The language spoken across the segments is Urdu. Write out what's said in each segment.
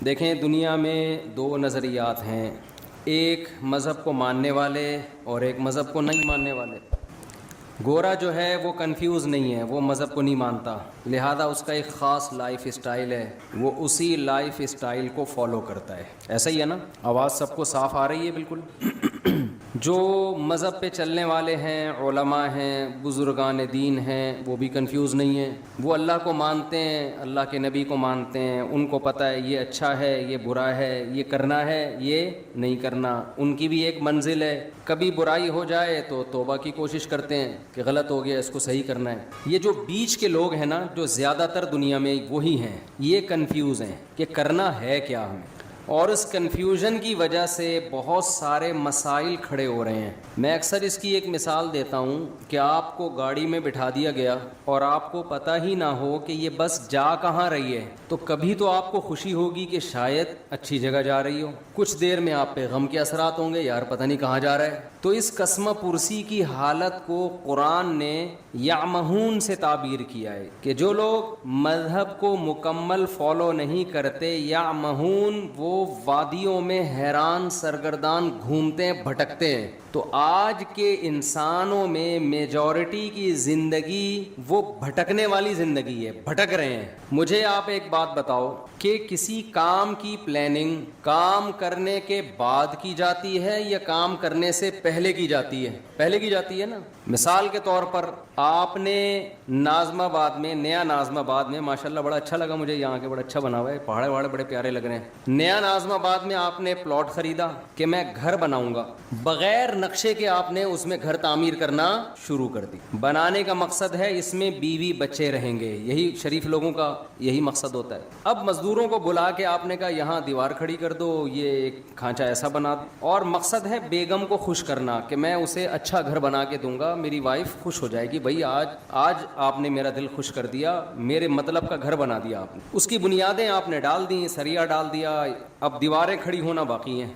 دیکھیں دنیا میں دو نظریات ہیں، ایک مذہب کو ماننے والے اور ایک مذہب کو نہیں ماننے والے۔ گورا جو ہے وہ کنفیوز نہیں ہے، وہ مذہب کو نہیں مانتا، لہذا اس کا ایک خاص لائف اسٹائل ہے، وہ اسی لائف اسٹائل کو فالو کرتا ہے۔ ایسا ہی ہے نا؟ آواز سب کو صاف آ رہی ہے بالکل؟ جو مذہب پہ چلنے والے ہیں، علماء ہیں، بزرگان دین ہیں، وہ بھی کنفیوز نہیں ہیں، وہ اللہ کو مانتے ہیں، اللہ کے نبی کو مانتے ہیں، ان کو پتہ ہے یہ اچھا ہے، یہ برا ہے، یہ کرنا ہے، یہ نہیں کرنا۔ ان کی بھی ایک منزل ہے، کبھی برائی ہو جائے تو توبہ کی کوشش کرتے ہیں کہ غلط ہو گیا، اس کو صحیح کرنا ہے۔ یہ جو بیچ کے لوگ ہیں نا، جو زیادہ تر دنیا میں وہی ہیں، یہ کنفیوز ہیں کہ کرنا ہے کیا ہمیں، اور اس کنفیوژن کی وجہ سے بہت سارے مسائل کھڑے ہو رہے ہیں۔ میں اکثر اس کی ایک مثال دیتا ہوں کہ آپ کو گاڑی میں بٹھا دیا گیا اور آپ کو پتہ ہی نہ ہو کہ یہ بس جا کہاں رہی ہے، تو کبھی تو آپ کو خوشی ہوگی کہ شاید اچھی جگہ جا رہی ہو، کچھ دیر میں آپ پہ غم کے اثرات ہوں گے، یار پتہ نہیں کہاں جا رہا ہے۔ تو اس قسمہ پرسی کی حالت کو قرآن نے یعمہون سے تعبیر کیا ہے کہ جو لوگ مذہب کو مکمل فالو نہیں کرتے، یعمہون، وہ وادیوں میں حیران سرگردان گھومتے ہیں، بھٹکتے ہیں۔ تو آج کے انسانوں میں میجورٹی کی زندگی وہ بھٹکنے والی زندگی ہے، بھٹک رہے ہیں۔ مجھے آپ ایک بات بتاؤ کہ کسی کام کی پلاننگ کام کرنے کے بعد کی جاتی ہے یا کام کرنے سے پہلے کی جاتی ہے؟ پہلے کی جاتی ہے نا۔ مثال کے طور پر آپ نے ناظم آباد میں، نیا ناظم آباد میں، ماشاءاللہ بڑا اچھا لگا مجھے، یہاں کے بڑا اچھا بنا ہوا ہے، پہاڑے وہاڑے بڑے پیارے لگ رہے ہیں۔ نیا ناظم آباد میں آپ نے پلاٹ خریدا کہ میں گھر بناؤں گا، بغیر نقشے کے آپ نے اس میں گھر تعمیر کرنا شروع کر دی۔ بنانے کا مقصد ہے اس میں بیوی بچے رہیں گے، یہی شریف لوگوں کا یہی مقصد ہوتا ہے۔ اب مزدوروں کو بلا کے آپ نے کہا یہاں دیوار کھڑی کر دو، یہ ایک کھانچا ایسا بنا دو، اور مقصد ہے بیگم کو خوش کرنا کہ میں اسے اچھا گھر بنا کے دوں گا، میری وائف خوش ہو جائے گی، بھائی آج آپ نے میرا دل خوش کر دیا، میرے مطلب کا گھر بنا دیا آپ نے۔ اس کی بنیادیں آپ نے ڈال دیں، سریا ڈال دیا، اب دیواریں کھڑی ہونا باقی ہیں۔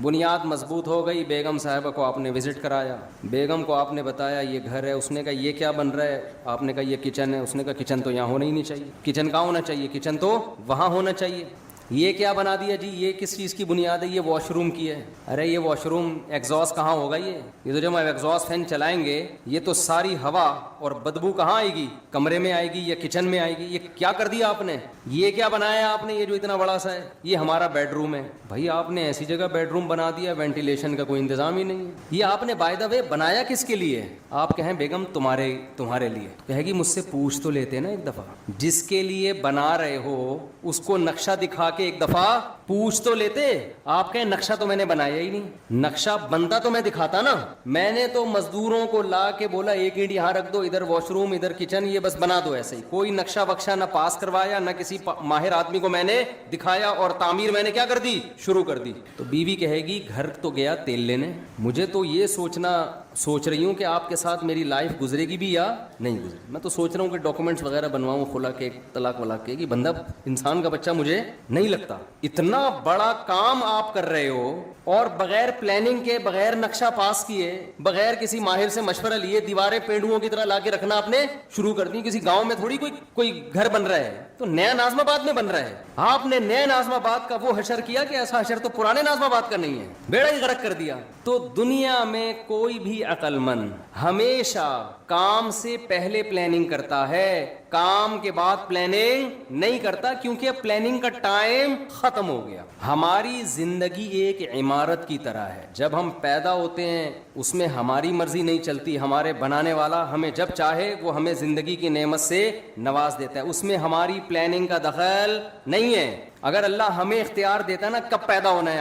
بنیاد مضبوط ہو گئی، بیگم صاحبہ کو آپ نے وزٹ کرایا، بیگم کو آپ نے بتایا یہ گھر ہے، اس نے کہا یہ کیا بن رہا ہے، آپ نے کہا یہ کچن ہے، اس نے کہا کچن تو یہاں ہونا ہی نہیں چاہیے، کچن کہاں ہونا چاہیے، کچن تو وہاں ہونا چاہیے۔ یہ کیا بنا دیا جی، یہ کس چیز کی بنیاد ہے، یہ واش روم کی ہے۔ ارے یہ واش روم ایگزاسٹ کہاں ہوگا، یہ تو جب ہم ایگزاسٹ فین چلائیں گے یہ تو ساری ہوا اور بدبو کہاں آئے گی، کمرے میں آئے گی یا کچن میں آئے گی۔ یہ کیا کر دیا آپ نے، یہ کیا بنایا آپ نے، یہ جو اتنا بڑا سا ہے یہ ہمارا بیڈ روم ہے۔ بھائی آپ نے ایسی جگہ بیڈ روم بنا دیا، وینٹیلیشن کا کوئی انتظام ہی نہیں ہے۔ یہ آپ نے بائی دا وے بنایا کس کے لیے؟ آپ کہیں بیگم تمہارے لیے، کہے گی مجھ سے پوچھ تو لیتے نا ایک دفعہ، جس کے لیے بنا رہے ہو اس کو نقشہ دکھا کے ایک دفعہ پوچھ تو لیتے۔ آپ کہیں نقشہ تو میں نے بنایا ہی نہیں، نقشہ بنتا تو میں دکھاتا نا، میں نے تو مزدوروں کو لا کے بولا ایک اینٹ یہاں رکھ دو، ادھر واش روم، ادھر کچن، یہ بس بنا دو ایسے ہی، کوئی نقشہ وقشہ نہ پاس کروایا، نہ کسی ماہر آدمی کو میں نے دکھایا، اور تعمیر میں نے کیا کر دی، شروع کر دی۔ تو بیوی کہے گی گھر تو گیا تیل لینے، مجھے تو یہ سوچ رہی ہوں کہ آپ کے ساتھ میری لائف گزرے گی بھی یا نہیں گزرے، میں تو سوچ رہا ہوں کہ ڈاکومنٹس وغیرہ بنواؤں، خلا کے، طلاق ولاق کے، کہ بندہ انسان کا بچہ مجھے نہیں لگتا۔ اتنا بڑا کام آپ کر رہے ہو اور بغیر پلاننگ کے، بغیر نقشہ پاس کیے، بغیر کسی ماہر سے مشورہ لیے دیواریں پینڈوؤں کی طرح لا کے رکھنا آپ نے شروع کر دی۔ کسی گاؤں میں تھوڑی کوئی گھر بن رہا ہے، تو نیا ناظم آباد میں بن رہا ہے، آپ نے نیا ناظم آباد کا وہ حشر کیا کہ ایسا حشر تو پرانے ناظم آباد کا نہیں ہے، بیڑا ہی غرق کر دیا۔ تو دنیا میں کوئی بھی عقل مند ہمیشہ کام سے پہلے پلاننگ کرتا ہے، کام کے بعد پلاننگ نہیں کرتا، کیونکہ اب پلاننگ کا ٹائم ختم ہو گیا۔ ہماری زندگی ایک عمارت کی طرح ہے، جب ہم پیدا ہوتے ہیں اس میں ہماری مرضی نہیں چلتی، ہمارے بنانے والا ہمیں جب چاہے وہ ہمیں زندگی کی نعمت سے نواز دیتا ہے، اس میں ہماری پلاننگ کا دخل نہیں ہے۔ اگر اللہ ہمیں اختیار دیتا نا کب پیدا ہونا ہے،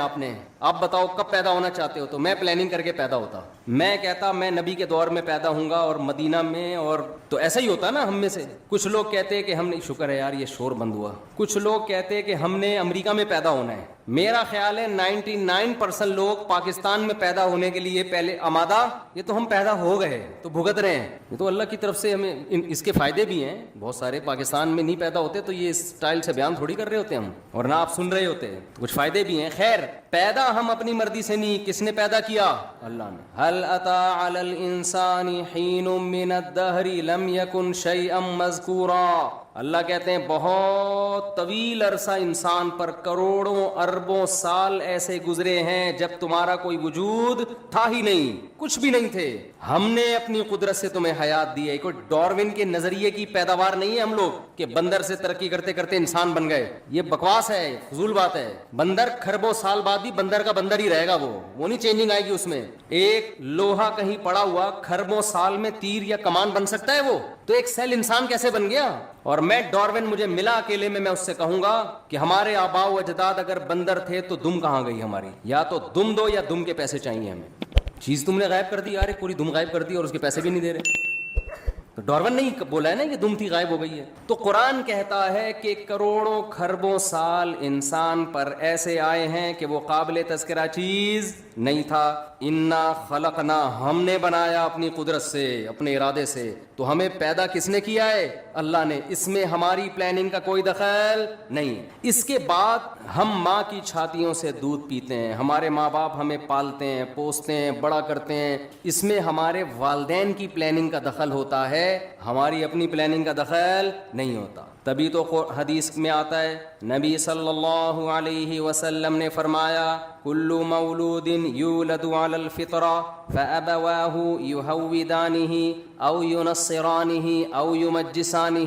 آپ بتاؤ کب پیدا ہونا چاہتے ہو، تو میں پلاننگ کر کے پیدا ہوتا، میں کہتا میں نبی کے دور میں پیدا ہوں گا اور مدینہ میں، اور تو ایسا ہی ہوتا نا ہم میں سے۔ کچھ لوگ کہتے ہیں کہ ہم نے، شکر ہے یار یہ شور بند ہوا، کچھ لوگ کہتے ہیں کہ ہم نے امریکہ میں پیدا ہونا ہے۔ میرا خیال ہے 99% لوگ پاکستان میں پیدا ہونے کے لیے پہلے آمادہ، یہ تو ہم پیدا ہو گئے تو بھگت رہے ہیں، یہ تو اللہ کی طرف سے ہمیں اس کے فائدے بھی ہیں، بہت سارے پاکستان میں نہیں پیدا ہوتے تو یہ اسٹائل سے بیان تھوڑی کر رہے ہوتے ہم، اور نہ آپ سن رہے ہوتے، تو کچھ فائدے بھی ہیں۔ خیر، پیدا ہم اپنی مرضی سے نہیں، کس نے پیدا کیا؟ اللہ نے۔ هل اتى على الانسان حين من الدهر لم يكن شيئا مذكورا، اللہ کہتے ہیں بہت طویل عرصہ انسان پر کروڑوں اربوں سال ایسے گزرے ہیں جب تمہارا کوئی وجود تھا ہی نہیں, کچھ بھی نہیں تھے. ہم نے اپنی قدرت سے تمہیں حیات دی ہے. کوئی ڈارون کے نظریے کی پیداوار نہیں ہے ہم لوگ کہ بندر سے ترقی کرتے کرتے انسان بن گئے. یہ بکواس ہے, فضول بات ہے. بندر کھربوں سال بعد بھی بندر کا بندر ہی رہے گا, وہ نہیں چینجنگ آئے گی اس میں. ایک لوہا کہیں پڑا ہوا کھربوں سال میں تیر یا کمان بن سکتا ہے وہ, تو ایک سیل انسان کیسے بن گیا؟ اور میں ڈارون مجھے ملا اکیلے میں اس سے کہوں گا کہ ہمارے آباء و اجداد اگر بندر تھے تو دم کہاں گئی ہماری؟ یا تو دم دو یا دم کے پیسے چاہیے ہمیں. چیز تم نے غائب کر دی یار, پوری دم غائب کر دی اور اس کے پیسے بھی نہیں دے رہے. تو ڈارون نہیں بولا ہے نا کہ دم تھی غائب ہو گئی ہے. تو قرآن کہتا ہے کہ کروڑوں کھربوں سال انسان پر ایسے آئے ہیں کہ وہ قابل تذکرہ چیز نہیں تھا. انا خلقنا, ہم نے بنایا اپنی قدرت سے, اپنے ارادے سے. تو ہمیں پیدا کس نے کیا ہے؟ اللہ نے. اس میں ہماری پلاننگ کا کوئی دخل نہیں. اس کے بعد ہم ماں کی چھاتیوں سے دودھ پیتے ہیں, ہمارے ماں باپ ہمیں پالتے ہیں, پوستے ہیں, بڑا کرتے ہیں. اس میں ہمارے والدین کی پلاننگ کا دخل ہوتا ہے, ہماری اپنی پلاننگ کا دخل نہیں ہوتا. تبھی تو حدیث میں آتا ہے, نبی صلی اللہ علیہ وسلم نے فرمایا کل مولود یولد علی الفطرہ فابواہ یہودانہ او ینصرانہ او یمجسانہ.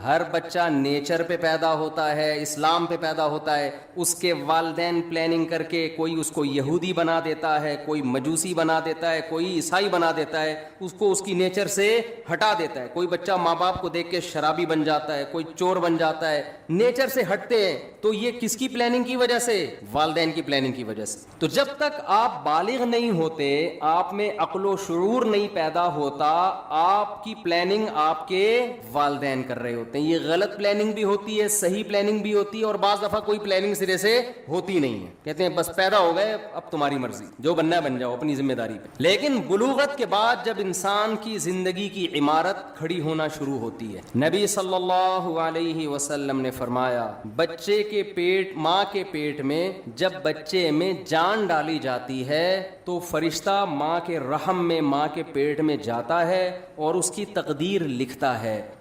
ہر بچہ نیچر پہ پیدا ہوتا ہے, اسلام پہ پیدا ہوتا ہے. اس کے والدین پلاننگ کر کے کوئی اس کو یہودی بنا دیتا ہے, کوئی مجوسی بنا دیتا ہے, کوئی عیسائی بنا دیتا ہے, اس کو اس کی نیچر سے ہٹا دیتا ہے. کوئی بچہ ماں باپ کو دیکھ کے شرابی بن جاتا ہے, کوئی چور بن جاتا ہے, نیچر سے ہٹتے ہیں. تو یہ کس کی پلاننگ کی وجہ سے؟ والدین کی پلاننگ کی وجہ سے. تو جب تک آپ بالغ نہیں ہوتے, آپ میں عقل و شعور نہیں پیدا ہوتا, آپ کی پلاننگ آپ کے والدین کر رہے ہوتے ہیں. یہ غلط پلاننگ بھی ہوتی ہے, صحیح پلاننگ بھی ہوتی ہے, اور بعض دفعہ کوئی پلاننگ سرے سے ہوتی نہیں ہے. کہتے ہیں بس پیدا ہو گئے, اب تمہاری مرضی, جو بننا ہے بن جاؤ اپنی ذمہ داری پہ. لیکن بلوغت کے بعد جب انسان کی زندگی کی عمارت کھڑی ہونا شروع ہوتی ہے, نبی صلی اللہ علیہ وسلم نے فرمایا بچے کے پیٹ, ماں کے پیٹ میں جب بچے میں جان ڈالی جاتی ہے تو فرشتہ ماں کے رحم میں, ماں کے پیٹ میں جاتا ہے اور اس کی تقدیر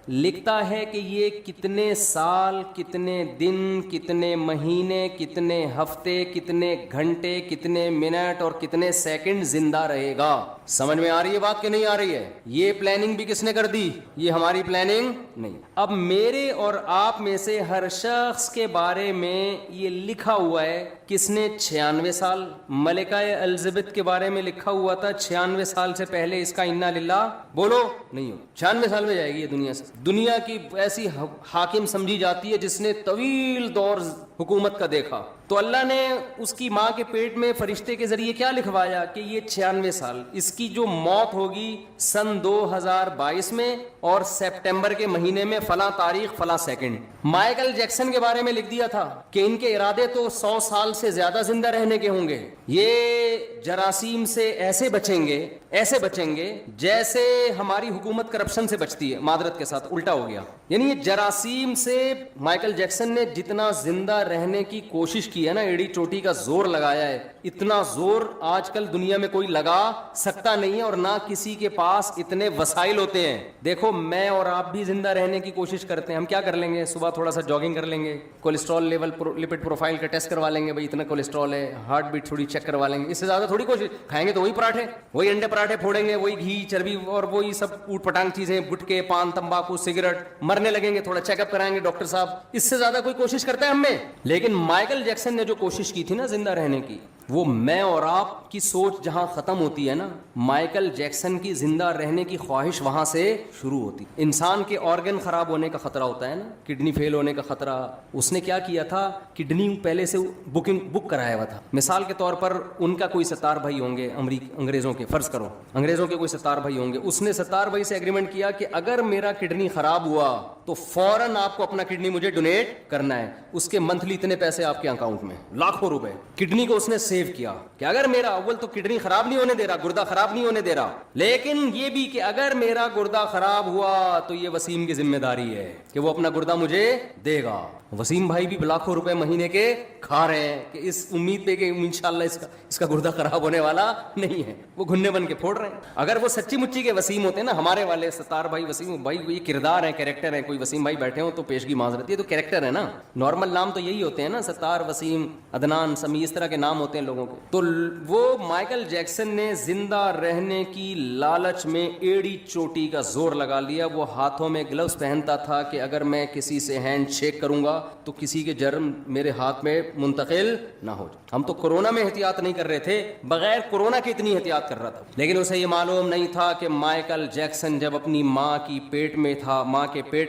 لکھتا ہے کہ یہ کتنے سال, کتنے دن, کتنے مہینے, کتنے ہفتے, کتنے گھنٹے, کتنے منٹ اور کتنے سیکنڈ زندہ رہے گا. سمجھ میں آ رہی ہے بات کہ نہیں آ رہی ہے؟ یہ پلاننگ بھی کس نے کر دی؟ یہ ہماری پلاننگ نہیں. اب میرے اور آپ میں سے ہر شخص کے بارے میں یہ لکھا ہوا ہے, کس نے 96 سال, ملکہ الزبتھ کے بارے میں لکھا ہوا تھا 96 سال سے پہلے اس کا انا للہ بولو نہیں ہو. 96 سال میں جائے گی یہ دنیا سے. دنیا کی ایسی حاکم سمجھی جاتی ہے جس نے طویل دور حکومت کا دیکھا. تو اللہ نے اس کی ماں کے پیٹ میں فرشتے کے ذریعے کیا لکھوایا کہ یہ 96 سال, اس کی جو موت ہوگی سن 2022 میں اور سپٹمبر کے مہینے میں فلاں تاریخ فلاں سیکنڈ. مائیکل جیکسن کے بارے میں لکھ دیا تھا کہ ان کے ارادے تو 100 سال سے زیادہ زندہ رہنے کے ہوں گے. یہ جراثیم سے ایسے بچیں گے جیسے ہماری حکومت کرپشن سے بچتی ہے. معذرت کے ساتھ الٹا ہو گیا, یعنی یہ جراثیم سے مائیکل جیکسن نے جتنا زندہ رہنے کی کوشش کی ہے نا, ایڑی چوٹی کا زور لگایا ہے, اتنا زور آج کل دنیا میں کوئی لگا سکتا نہیں ہے, اور نہ کسی کے پاس اتنے وسائل ہوتے ہیں. دیکھو میں اور آپ بھی زندہ رہنے کی کوشش کرتے ہیں. ہم کیا کر لیں گے؟ صبح تھوڑا سا جاگنگ کر لیں گے, کولیسٹرول لیول, لپڈ پروفائل کا ٹیسٹ کروا لیں گے, بھائی اتنا کولیسٹرول ہے, ہارٹ بیٹ تھوڑی چیک کروا لیں گے. اس سے زیادہ تھوڑی کوشش. کھائیں گے تو وہی پراٹھے, وہی انڈے پراٹھے پھوڑیں گے, وہی گھی چربی اور وہی سب اوٹ پٹانگ چیزیں, گٹکے, پان, تمباکو, سگریٹ. مرنے لگیں گے, تھوڑا چیک اپ کرائیں گے ڈاکٹر صاحب. اس سے زیادہ کوئی کوشش کرتا ہے ہم میں؟ لیکن مائیکل جیکسن نے جو کوشش کی تھی نا زندہ رہنے کی, وہ میں اور آپ کی سوچ جہاں ختم ہوتی ہے نا, مائیکل جیکسن کی زندہ رہنے کی خواہش وہاں سے شروع ہوتی. انسان کے آرگن خراب ہونے کا خطرہ ہوتا ہے نا, کڈنی فیل ہونے کا خطرہ. اس نے کیا کیا تھا, کڈنی پہلے سے بک کرایا ہوا تھا. مثال کے طور پر ان کا کوئی 77 بھائی ہوں گے انگریزوں کے, فرض کرو انگریزوں کے کوئی 77 بھائی ہوں گے. اس نے 77 بھائی سے ایگریمنٹ کیا کہ اگر میرا کڈنی خراب ہوا تو فوراً آپ کو اپنا کڈنی مجھے ڈونیٹ کرنا ہے. اس کے منتھلی اتنے پیسے آپ کے اکاؤنٹ میں, لاکھوں روپے. کڈنی کو اس نے سیو کیا کہ اگر میرا, اول تو کڈنی خراب نہیں ہونے دے رہا, گردہ خراب نہیں ہونے دے رہا, لیکن یہ بھی کہ اگر میرا گردہ خراب ہوا تو یہ وسیم کی ذمہ داری ہے کہ وہ اپنا گردہ مجھے دے گا. وسیم بھائی بھی لاکھوں روپے مہینے کے کھا رہے ہیں کہ اس امید پہ کہ انشاءاللہ اس کا گردہ خراب ہونے والا نہیں ہے. وہ گھنے بن کے پھوڑ رہے ہیں. اگر وہ سچی مچی کے وسیم ہوتے ہیں نا, ہمارے والے 77 بھائی وسیم بھائی, یہ کردار ہے, کیریکٹر ہے, کوئی کوئی وسیم بھائی بیٹھے ہوں تو پیشگی معذرت. یہ تو کیریکٹر ہے نا, نارمل نام تو یہی ہوتے ہیں نا, ستار, وسیم, عدنان, سمی, اس طرح کے نام ہوتے ہیں لوگوں کے. تو وہ مائیکل جیکسن نے زندہ رہنے کی لالچ میں ایڑی چوٹی کا زور لگا لیا. وہ ہاتھوں میں گلوز پہنتا تھا کہ اگر میں کسی سے ہینڈ شیک کروں گا تو کسی کے جرم میرے ہاتھ میں منتقل نہ ہو جائے. ہم تو کورونا میں احتیاط نہیں کر رہے تھے, بغیر کورونا کے اتنی احتیاط کر رہا تھا. لیکن اسے یہ معلوم نہیں تھا کہ مائیکل جیکسن جب اپنی ماں کے پیٹ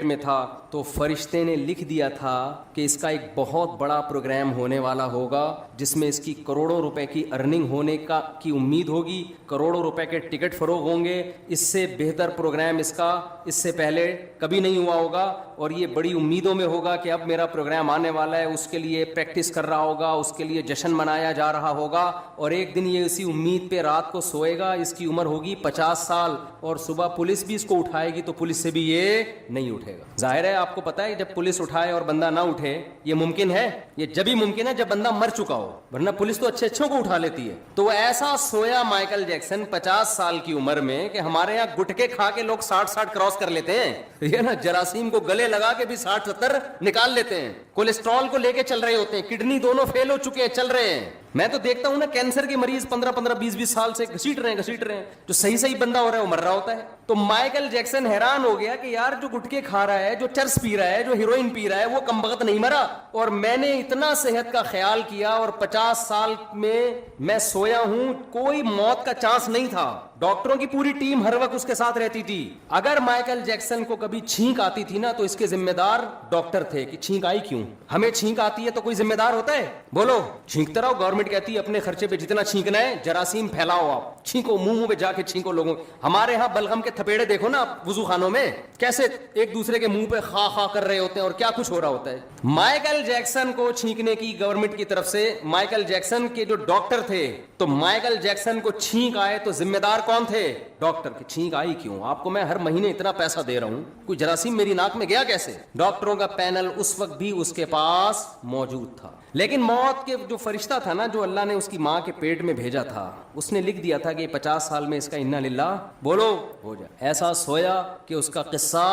میں تھا تو فرشتے نے لکھ دیا تھا کہ اس کا ایک بہت بڑا پروگرام ہونے والا ہوگا جس میں اس کی کروڑوں روپے کی ارننگ ہونے کی امید ہوگی, کروڑوں روپے کے ٹکٹ فروغ ہوں گے. اس سے بہتر پروگرام اس کا اس سے پہلے کبھی نہیں ہوا ہوگا, اور یہ بڑی امیدوں میں ہوگا کہ اب میرا پروگرام آنے والا ہے. اس کے لیے پریکٹس کر رہا ہوگا, اس کے لیے جشن منایا جا رہا ہوگا, اور ایک دن یہ اسی امید پہ رات کو سوئے گا. اس کی عمر ہوگی 50 سال, اور صبح پولیس بھی اس کو اٹھائے گی تو پولیس سے بھی یہ نہیں اٹھے گا. ظاہر ہے آپ کو پتا ہے جب پولیس اٹھائے اور بندہ نہ اٹھے یہ ممکن ہے, یہ جبھی ممکن ہے جب بندہ مر چکا ہو, ورنہ پولیس تو اچھوں کو اٹھا لیتی ہے. تو ایسا سویا مائیکل جیکسن 50 سال کی عمر میں کہ ہمارے یہاں گٹکے کھا کے لوگ 60 کراس کر لیتے ہیں, یہ نا جراثیم کو گلے لگا کے بھی 60-70 نکال لیتے ہیں. کولیسٹرول کو لے کے چل رہے ہوتے ہیں, کڈنی دونوں فیل ہو چکے ہیں, چل رہے ہیں. میں تو دیکھتا ہوں نا کینسر کے مریض 15-20 سال سے گھسیٹ رہے ہیں, جو صحیح بندہ ہو رہا ہے وہ مر رہا ہوتا ہے. تو مائیکل جیکسن حیران ہو گیا کہ یار جو گٹکے کھا رہا ہے, جو چرس پی رہا ہے, جو ہیروئن پی رہا ہے, وہ کم بخت نہیں مرا, اور میں نے اتنا صحت کا خیال کیا اور 50 سال میں سویا ہوں, کوئی موت کا چانس نہیں تھا. ڈاکٹروں کی پوری ٹیم ہر وقت اس کے ساتھ رہتی تھی. اگر مائیکل جیکسن کو کبھی چھینک آتی تھی نا تو اس کے ذمہ دار ڈاکٹر تھے کہ چھینک آئی کیوں. ہمیں چھینک آتی ہے تو کوئی ذمہ دار ہوتا ہے؟ بولو, چھینکتے رہو. گورنمنٹ کہتی ہے اپنے خرچے پہ جتنا چھینکنا ہے جراثیم پھیلاؤ, آپ چھینکو, منہ پہ جا کے چھینکو لوگوں. ہمارے ہاں بلغم کے تھپیڑے دیکھو نا وضو خانوں میں, کیسے ایک دوسرے کے منہ پہ خا خا کر رہے ہوتے ہیں اور کیا کچھ ہو رہا ہوتا ہے. مائیکل جیکسن کو چھینکنے کی گورنمنٹ کی طرف سے, مائیکل جیکسن کے جو ڈاکٹر تھے, تو مائیکل جیکسن کو چھینک آئے تو ذمہ دار کون تھے؟ ڈاکٹر. کی چھینک آئی کیوں؟ آپ کو میں ہر مہینے اتنا پیسہ دے رہا ہوں, کوئی جراثیم میری ناک میں گیا کیسے؟ ڈاکٹروں کا پینل اس وقت بھی اس کے پاس موجود تھا. لیکن موت کے جو فرشتہ تھا نا, جو اللہ نے اس کی ماں کے پیٹ میں بھیجا تھا, اس نے لکھ دیا تھا کہ 50 سال میں اس کا انا للہ بولو ہو جائے. ایسا سویا کہ اس کا قصہ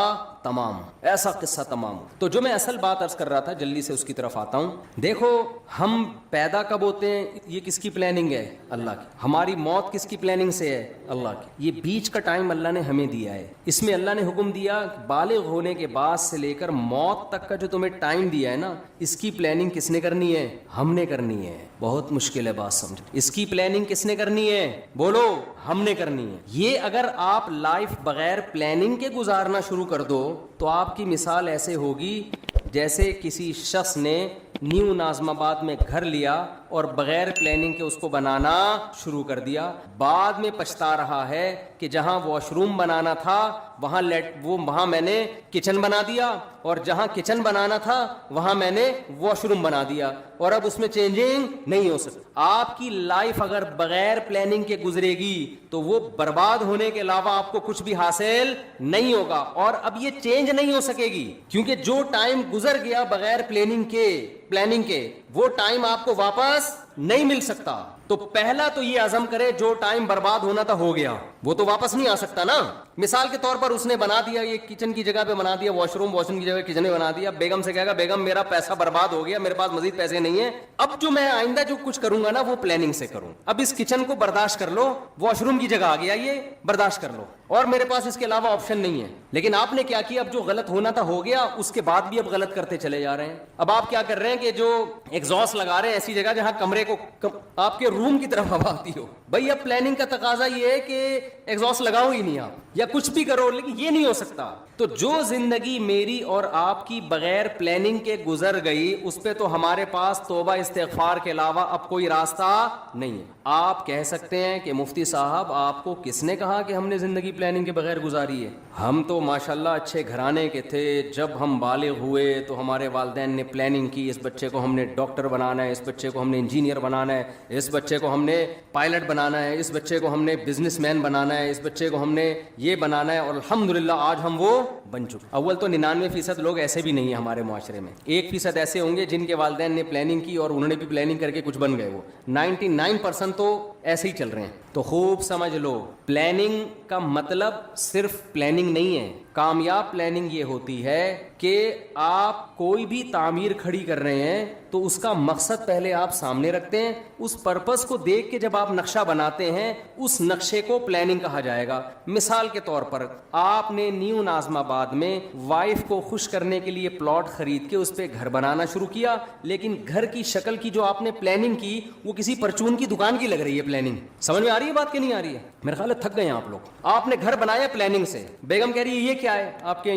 تمام, ایسا قصہ تمام. تو جو میں اصل بات عرض کر رہا تھا, جلدی سے اس کی طرف آتا ہوں. دیکھو ہم پیدا کب ہوتے ہیں, یہ کس کی پلاننگ ہے؟ اللہ کی. ہماری موت کس کی پلاننگ سے ہے؟ اللہ کی. یہ بیچ کا ٹائم اللہ نے ہمیں دیا ہے. اس میں اللہ نے حکم دیا بالغ ہونے کے بعد سے لے کر موت تک کا جو تمہیں ٹائم دیا ہے نا, اس کی پلاننگ کس نے کرنی ہے؟ ہم نے کرنی ہے. بہت مشکل ہے بات سمجھ. اس کی پلاننگ کس نے کرنی ہے؟ بولو, ہم نے کرنی ہے. یہ اگر آپ لائف بغیر پلاننگ کے گزارنا شروع کر دو تو آپ کی مثال ایسے ہوگی جیسے کسی شخص نے نیو نازم آباد میں گھر لیا اور بغیر پلاننگ کے اس کو بنانا شروع کر دیا. بعد میں پچھتا رہا ہے کہ جہاں واش روم بنانا تھا وہاں میں نے کچن بنا دیا, اور جہاں کچن بنانا تھا وہاں میں نے واش روم بنا دیا, اور اب اس میں چینجنگ نہیں ہو سکتی. آپ کی لائف اگر بغیر پلاننگ کے گزرے گی تو وہ برباد ہونے کے علاوہ آپ کو کچھ بھی حاصل نہیں ہوگا, اور اب یہ چینج نہیں ہو سکے گی, کیونکہ جو ٹائم گزر گیا بغیر پلاننگ کے وہ ٹائم آپ کو واپس نہیں مل سکتا. تو پہلا تو یہ عزم کرے جو ٹائم برباد ہونا تھا ہو گیا, وہ تو واپس نہیں آ سکتا نا. مثال کے طور پر اس نے بنا دیا, یہ کچن کی جگہ پہ بنا دیا واش روم کی جگہ کچن بنا دیا. بیگم سے کہے گا بیگم میرا پیسہ برباد ہو گیا, میرے پاس مزید پیسے نہیں ہیں, اب جو میں آئندہ جو کچھ کروں گا نا وہ پلاننگ سے کروں. اب اس کچن کو برداشت کر لو, واش روم کی جگہ آ گیا یہ برداشت کر لو, اور میرے پاس اس کے علاوہ آپشن نہیں ہے. لیکن آپ نے کیا کیا, اب جو غلط ہونا تھا ہو گیا, اس کے بعد بھی اب غلط کرتے چلے جا رہے ہیں. اب آپ کیا کر رہے ہیں کہ جو ایگزاسٹ لگا رہے ہیں ایسی جگہ جہاں کمرے کو آپ کے روم کی طرف ہوا آتی ہو. بھائی اب پلاننگ کا تقاضا یہ ہے کہ ایگزاسٹ لگاؤ ہی نہیں آپ, یا کچھ بھی کرو, لیکن یہ نہیں ہو سکتا. تو جو زندگی میری اور آپ کی بغیر پلاننگ کے گزر گئی, اس پہ تو ہمارے پاس توبہ استغفار کے علاوہ اب کوئی راستہ نہیں ہے. آپ کہہ سکتے ہیں کہ مفتی صاحب آپ کو کس نے کہا کہ ہم نے زندگی پلاننگ کے بغیر گزاری ہے؟ ہم تو ماشاءاللہ اچھے گھرانے کے تھے, جب ہم بالغ ہوئے تو ہمارے والدین نے پلاننگ کی, اس بچے کو ہم نے ڈاکٹر بنانا ہے, اس بچے کو ہم نے انجینئر بنانا ہے, اس بچے بچے کو ہم نے پائلٹ بنانا ہے, اس بچے کو ہم نے بزنس مین بنانا ہے, اس بچے کو ہم نے یہ بنانا ہے, اور الحمدللہ آج ہم وہ بن چکے. اول تو 99% لوگ ایسے بھی نہیں ہیں ہمارے معاشرے میں, 1% ایسے ہوں گے جن کے والدین نے پلاننگ کی اور انہوں نے بھی پلاننگ کر کے کچھ بن گئے. وہ 99% تو ایسے ہی چل رہے ہیں. تو خوب سمجھ لو, پلاننگ کا مطلب صرف پلاننگ نہیں ہے. کامیاب پلاننگ یہ ہوتی ہے کہ آپ کوئی بھی تعمیر کھڑی کر رہے ہیں تو اس کا مقصد پہلے آپ سامنے رکھتے ہیں, اس پرپس کو دیکھ کے جب آپ نقشہ بناتے ہیں اس نقشے کو پلاننگ کہا جائے گا. مثال کے طور پر آپ نے نیو ناظم آباد میں وائف کو خوش کرنے کے لیے پلاٹ خرید کے اس پہ گھر بنانا شروع کیا, لیکن گھر کی شکل کی جو آپ نے پلاننگ کی وہ کسی پرچون کی دکان کی لگ رہی ہے پلاننگ. سمجھ میں آ رہی ہے بات کہ نہیں آ رہی ہے؟ میرے خیال ہے تھک گئے ہیں آپ لوگ. آپ نے گھر بنایا پلاننگ سے, بیگم کہہ رہی ہے یہ کیا ہے آپ کے,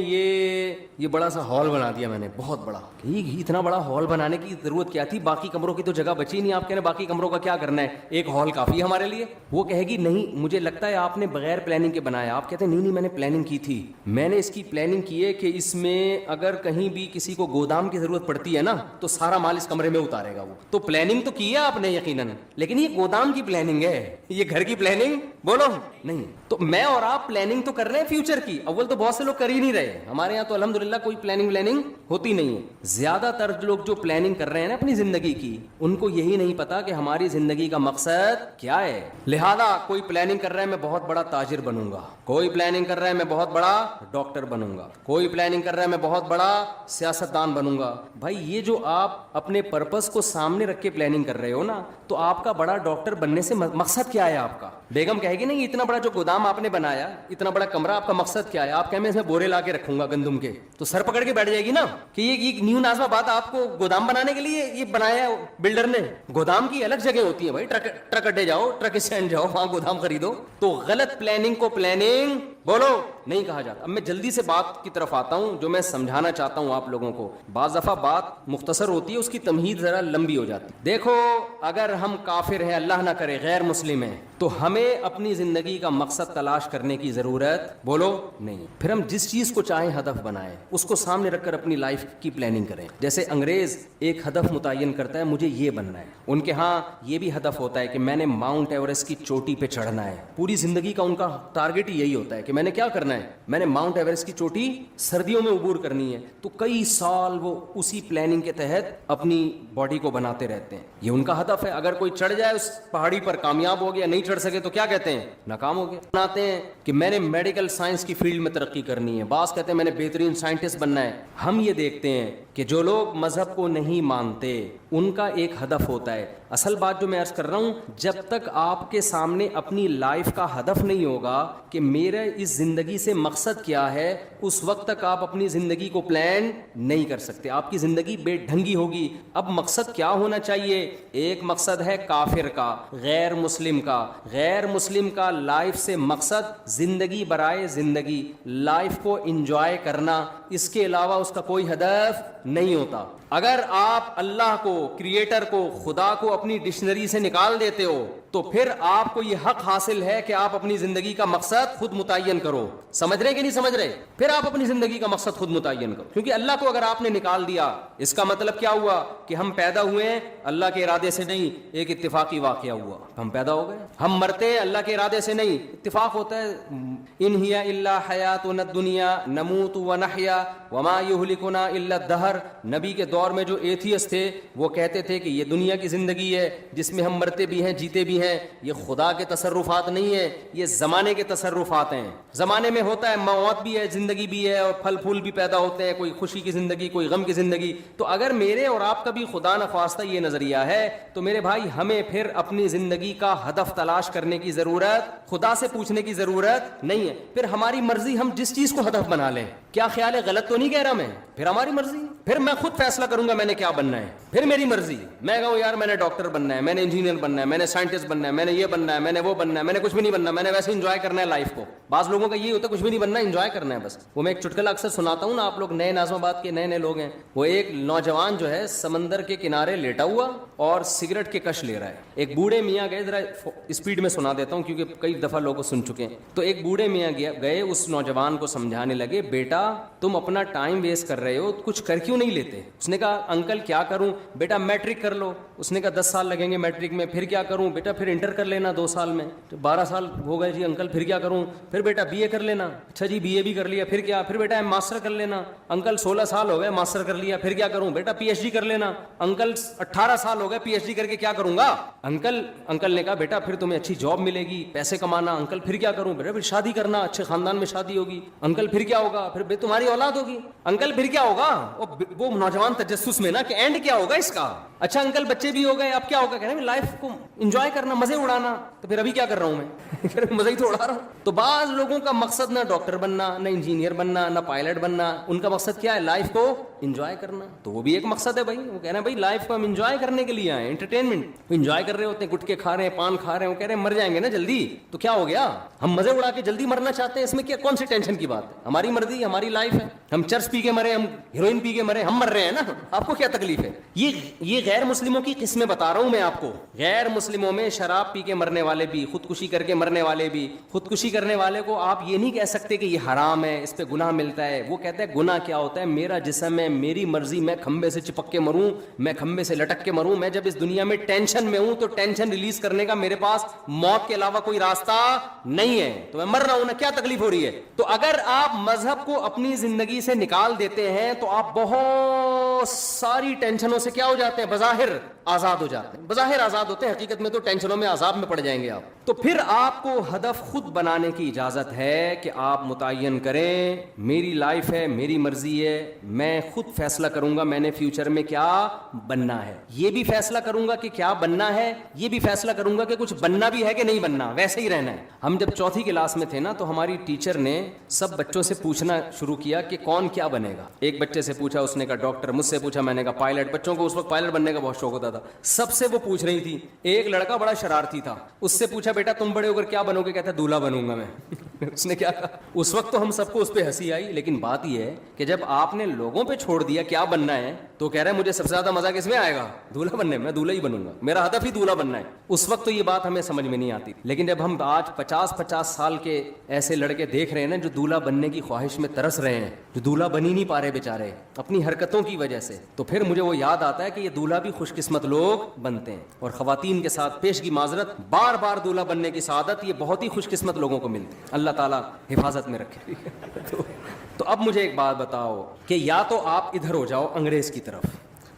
یہ بڑا سا ہال بنا دیا میں نے, بہت بڑا. اتنا بڑا ہال بنانے کی ضرورت کیا تھی, باقی کمروں کی تو جگہ بچی نہیں. آپ کہہ رہے باقی کمروں کا کیا کرنا ہے, ایک ہال کافی ہے ہمارے لیے. وہ کہے گی نہیں مجھے لگتا ہے آپ نے بغیر پلاننگ کے بنایا. آپ کہتے ہیں نہیں میں نے پلاننگ کی تھی, میں نے اس کی پلاننگ کی ہے کہ اس میں اگر کہیں بھی کسی کو گودام کی ضرورت پڑتی ہے نا تو سارا مال اس کمرے میں اتارے گا. وہ تو پلاننگ تو کی ہے آپ نے یقیناً, لیکن یہ گودام کی پلاننگ ہے, یہ گھر کی پلاننگ بولو نہیں. تو میں اور آپ پلاننگ تو کر رہے ہیں فیوچر کی. اول تو بہت سے لوگ کر ہی نہیں رہے. ہمارے یہاں تو الحمدللہ کوئی پلاننگ ہوتی نہیں ہے. زیادہ تر لوگ جو پلاننگ کر رہے ہیں نا اپنی زندگی کی, ان کو یہی نہیں پتا کہ ہماری زندگی کا مقصد کیا ہے. لہذا کوئی پلاننگ کر رہا ہے میں بہت بڑا تاجر بنوں گا, کوئی پلاننگ کر رہا ہے میں بہت بڑا ڈاکٹر بنوں گا, کوئی پلاننگ کر رہا ہے میں بہت بڑا سیاستدان بنوں گا. بھائی یہ جو آپ اپنے پرپس کو سامنے رکھ کے پلاننگ کر رہے ہو نا, تو آپ کا بڑا ڈاکٹر بننے سے مقصد کیا ہے آپ کا؟ بیگم کہے گی نہیں اتنا بڑا جو گودام آپ نے بنایا, اتنا بڑا کمرہ, آپ کا مقصد کیا ہے؟ آپ کہیں میں اس میں بورے لا کے رکھوں گا گندم کے, تو سر پکڑ کے بیٹھ جائے گی نا کہ یہ نیو ناظم آباد آپ کو گودام بنانے کے لیے یہ بنایا بلڈر نے. گودام کی الگ جگہ ہوتی ہے بھائی, ٹرک اڈے جاؤ, ٹرک اسٹینڈ جاؤ, وہاں گودام خریدو. تو غلط پلاننگ کو پلاننگ بولو نہیں کہا جاتا. اب میں جلدی سے بات کی طرف آتا ہوں جو میں سمجھانا چاہتا ہوں آپ لوگوں کو. بعض دفعہ بات مختصر ہوتی ہے, اس کی تمہید ذرا لمبی ہو جاتی. دیکھو اگر ہم کافر ہیں, اللہ نہ کرے غیر مسلم ہیں, تو ہمیں اپنی زندگی کا مقصد تلاش کرنے کی ضرورت بولو نہیں. پھر ہم جس چیز کو چاہیں ہدف بنائیں, اس کو سامنے رکھ کر اپنی لائف کی پلاننگ کریں. جیسے انگریز ایک ہدف متعین کرتا ہے مجھے یہ بننا ہے, ان کے ہاں یہ بھی ہدف ہوتا ہے کہ میں نے ماؤنٹ ایوریسٹ کی چوٹی پہ چڑھنا ہے. پوری زندگی کا ان کا ٹارگٹ ہی یہی ہوتا ہے کہ میں نے کیا کرنا ہے, میں نے ماؤنٹ ایوریسٹ کی چوٹی سردیوں میں عبور کرنی ہے. تو کئی سال وہ اسی پلاننگ کے تحت اپنی باڈی کو بناتے رہتے ہیں. یہ ان کا ہدف ہے. اگر کوئی چڑھ جائے اس پہاڑی پر کامیاب ہو گیا, نہیں چڑھ سکے تو کیا کہتے ہیں, ناکام ہو گیا. بناتے ہیں کہ میں نے میڈیکل سائنس کی فیلڈ میں ترقی کرنی ہے, بعض کہتے ہیں میں نے بہترین سائنٹسٹ بننا ہے. ہم یہ دیکھتے ہیں کہ جو لوگ مذہب کو نہیں مانتے ان کا ایک ہدف ہوتا ہے. اصل بات جو میں عرض کر رہا ہوں, جب تک آپ کے سامنے اپنی لائف کا ہدف نہیں ہوگا کہ میرا اس زندگی سے مقصد کیا ہے, اس وقت تک آپ اپنی زندگی کو پلان نہیں کر سکتے. آپ کی زندگی بے ڈھنگی ہوگی. اب مقصد کیا ہونا چاہیے؟ ایک مقصد ہے کافر کا, غیر مسلم کا. غیر مسلم کا لائف سے مقصد زندگی برائے زندگی, لائف کو انجوائے کرنا, اس کے علاوہ اس کا کوئی ہدف نہیں ہوتا. اگر آپ اللہ کو, کریٹر کو, خدا کو اپنی ڈکشنری سے نکال دیتے ہو تو پھر آپ کو یہ حق حاصل ہے کہ آپ اپنی زندگی کا مقصد خود متعین کرو. سمجھ رہے کہ نہیں سمجھ رہے؟ پھر آپ اپنی زندگی کا مقصد خود متعین کرو, کیونکہ اللہ کو اگر آپ نے نکال دیا, اس کا مطلب کیا ہوا کہ ہم پیدا ہوئے ہیں اللہ کے ارادے سے نہیں, ایک اتفاقی واقعہ ہوا, ہم پیدا ہو گئے. ہم مرتے ہیں اللہ کے ارادے سے نہیں, اتفاق ہوتا ہے. ان ہی الا حیاتنا الدنیا نموت ونحیا وما یہلکنا الا الدہر. نبی کے دور میں جو ایتھیسٹ تھے وہ کہتے تھے کہ یہ دنیا کی زندگی ہے جس میں ہم مرتے بھی ہیں جیتے بھی ہیں, یہ خدا کے تصرفات نہیں ہے, یہ زمانے کے تصرفات ہیں. زمانے میں ہوتا ہے موت بھی ہے, زندگی بھی ہے, اور پھل پھول بھی پیدا ہوتے ہیں, کوئی خوشی کی زندگی, کوئی غم کی زندگی. تو اگر میرے اور آپ کا بھی خدا نخواستہ یہ نظریہ ہے تو میرے بھائی ہمیں پھر اپنی زندگی کا ہدف تلاش کرنے کی ضرورت, خدا سے پوچھنے کی ضرورت نہیں ہے. پھر ہماری مرضی ہم جس چیز کو ہدف بنا لیں. کیا خیال ہے, غلط تو نہیں کہہ رہا میں؟ پھر ہماری مرضی, پھر میں خود فیصلہ کروں گا میں نے کیا بننا ہے, پھر میری مرضی. میں کہوں یار میں نے ڈاکٹر بننا ہے, میں نے انجینئر بننا ہے, میں نے سائنٹسٹ بننا ہے, میں نے یہ بننا ہے, میں نے وہ بننا ہے, میں نے کچھ بھی نہیں بننا, میں نے ویسے انجوائے کرنا ہے لائف کو. بعض لوگوں کا یہ ہوتا ہے کچھ بھی نہیں بننا, انجوائے کرنا ہے بس. وہ میں ایک چٹکلا اکثر سناتا ہوں نا, آپ لوگ نئے ناظم آباد کے نئے لوگ ہیں. وہ ایک نوجوان جو ہے سمندر کے کنارے لیٹا ہوا اور سگریٹ کے کش لے رہا ہے. ایک بوڑھے میاں گئے, ذرا اسپیڈ میں سنا دیتا ہوں کیونکہ کئی دفعہ لوگ سن چکے ہیں. تو ایک بوڑھے میاں گئے اس نوجوان کو سمجھانے لگے, بیٹا تم اپنا ٹائم ویسٹ کر رہے ہو, کچھ کر کیوں نہیں لیتے؟ اس نے کہا انکل کیا کروں بیٹا, میٹرک کر لو. اس نے کہا 10 سال لگیں گے میٹرک میں. پھر کیا کروں بیٹا؟ پھر انٹر کر لینا 2 سال میں. 12 سال ہو گئے جی انکل, پھر کیا کروں؟ پھر بیٹا بی اے کر لینا. اچھا جی بی اے بھی کر لیا, پھر کیا؟ پھر بیٹا ماسٹر کر لینا. انکل 16 سال ہو گئے ماسٹر کر لیا, پھر کیا کروں؟ بیٹا پی ایچ ڈی کر لینا. انکل 18 سال ہو گئے پی ایچ ڈی کر کے کیا کروں گا؟ انکل نے کہا بیٹا پھر تمہیں اچھی جاب ملے گی, پیسے کمانا. انکل پھر کیا کروں؟ بیٹا پھر شادی کرنا, اچھے خاندان میں شادی ہوگی. انکل پھر کیا ہوگا؟ پھر تمہاری اولاد ہوگی. انکل پھر کیا ہوگا؟ وہ نوجوان تجسس میں نا کہ اینڈ کیا ہوگا اس کا. اچھا انکل بچے بھی ہو گئے, اب کیا ہوگا؟ کہہ رہے ہیں لائف کو انجوائے کرنا, مزے اڑانا. تو پھر ابھی کیا کر رہا ہوں میں؟ مزے ہی تو اڑا رہا ہوں. تو بعض لوگوں کا مقصد نہ ڈاکٹر بننا, نہ انجینئر بننا, نہ پائلٹ بننا. ان کا مقصد کیا ہے؟ لائف کو انجوائے کرنا. تو وہ بھی ایک مقصد ہے بھائی. وہ کہہ رہے ہیں بھائی لائف کو ہم انجوائے کرنے کے لیے آئے, انٹرٹینمنٹ. وہ انجوائے کر رہے ہوتے ہیں, گٹکے کھا رہے ہیں, پان کھا رہے ہیں. وہ کہہ رہے ہیں مر جائیں گے نا جلدی, تو کیا ہو گیا؟ ہم مزے اڑا کے جلدی مرنا چاہتے ہیں, اس میں کیا کون سی ٹینشن کی بات ہے؟ ہماری مرضی, ہماری لائف ہے. ہم چرس پی کے مرے, ہم ہیروئن پی کے مرے, ہم مر رہے ہیں نا, آپ کو کیا تکلیف ہے؟ یہ غیر مسلموں کی قسمیں بتا رہا ہوں میں آپ کو. غیر مسلموں میں شراب پی کے مرنے والے بھی, خودکشی کر کے مرنے والے بھی. خودکشی کرنے والے کو آپ یہ نہیں کہہ سکتے کہ یہ حرام ہے, اس پہ گناہ ملتا ہے. وہ کہتا ہے گناہ کیا ہوتا ہے؟ میرا جسم ہے, میری مرضی, میں کھمبے سے چپک کے مروں, میں کھمبے سے لٹک کے مروں. میں جب اس دنیا میں ٹینشن میں ہوں تو ٹینشن ریلیز کرنے کا میرے پاس موت کے علاوہ کوئی راستہ نہیں ہے, تو میں مر رہا ہوں نا, کیا تکلیف ہو رہی ہے؟ تو اگر آپ مذہب کو اپنی زندگی سے نکال دیتے ہیں تو آپ بہت ساری ٹینشنوں سے کیا ہو جاتے ہیں؟ بظاہر آزاد ہو جاتے ہیں. بظاہر آزاد ہوتے ہیں, حقیقت میں تو ٹینشنوں میں عذاب میں پڑ جائیں گے آپ. تو پھر آپ کو ہدف خود بنانے کی اجازت ہے کہ آپ متعین کریں میری لائف ہے, میری مرضی ہے, میں خود فیصلہ کروں گا میں نے فیوچر میں کیا بننا ہے. یہ بھی فیصلہ کروں گا کہ کیا بننا ہے, یہ بھی فیصلہ کروں گا کہ کچھ بننا بھی ہے کہ نہیں بننا, ویسے ہی رہنا ہے. ہم جب 4تھی کلاس میں تھے نا تو ہماری ٹیچر نے سب بچوں سے پوچھنا شروع کیا کہ کون کیا بنے گا. ایک بچے سے پوچھا, اس نے کہا ڈاکٹر. مجھ سے پوچھا, میں نے کہا پائلٹ. بچوں کو اس وقت پائلٹ بننے کا بہت شوق ہوتا تھا. سب سے وہ پوچھ رہی تھی. ایک لڑکا بڑا شرارتی تھا, اس سے پوچھا بیٹا تم بڑے ہو کر کیا بنو گے؟ کہتا دولہا بنوں گا میں. اس نے کیا کہا؟ اس وقت تو ہم سب کو اس پہ ہنسی آئی, لیکن بات یہ ہے کہ جب آپ نے لوگوں پہ چھوڑ دیا کیا بننا ہے تو کہہ رہے ہیں مجھے سب سے زیادہ مزہ کس میں آئے گا؟ دولہا بننے میں. میں دولہا ہی بنوں گا, میرا ہدف ہی دولہا بننا ہے. اس وقت تو یہ بات ہمیں سمجھ میں نہیں آتی, لیکن جب ہم آج 50 سال کے ایسے لڑکے دیکھ رہے ہیں نا جو دولہا بننے کی خواہش میں ترس رہے ہیں, جو دولہا بن ہی نہیں پا رہے بیچارے اپنی حرکتوں کی وجہ سے, تو پھر مجھے وہ یاد آتا ہے کہ یہ دولہا بھی خوش قسمت لوگ بنتے ہیں. اور خواتین کے ساتھ پیشگی معذرت, بار بار دولہا بننے کی سعادت یہ بہت ہی خوش قسمت لوگوں کو ملتی ہے. اللہ تعالیٰ حفاظت میں رکھے. تو اب مجھے ایک بات بتاؤ کہ یا تو آپ ادھر ہو جاؤ انگریز کی طرف,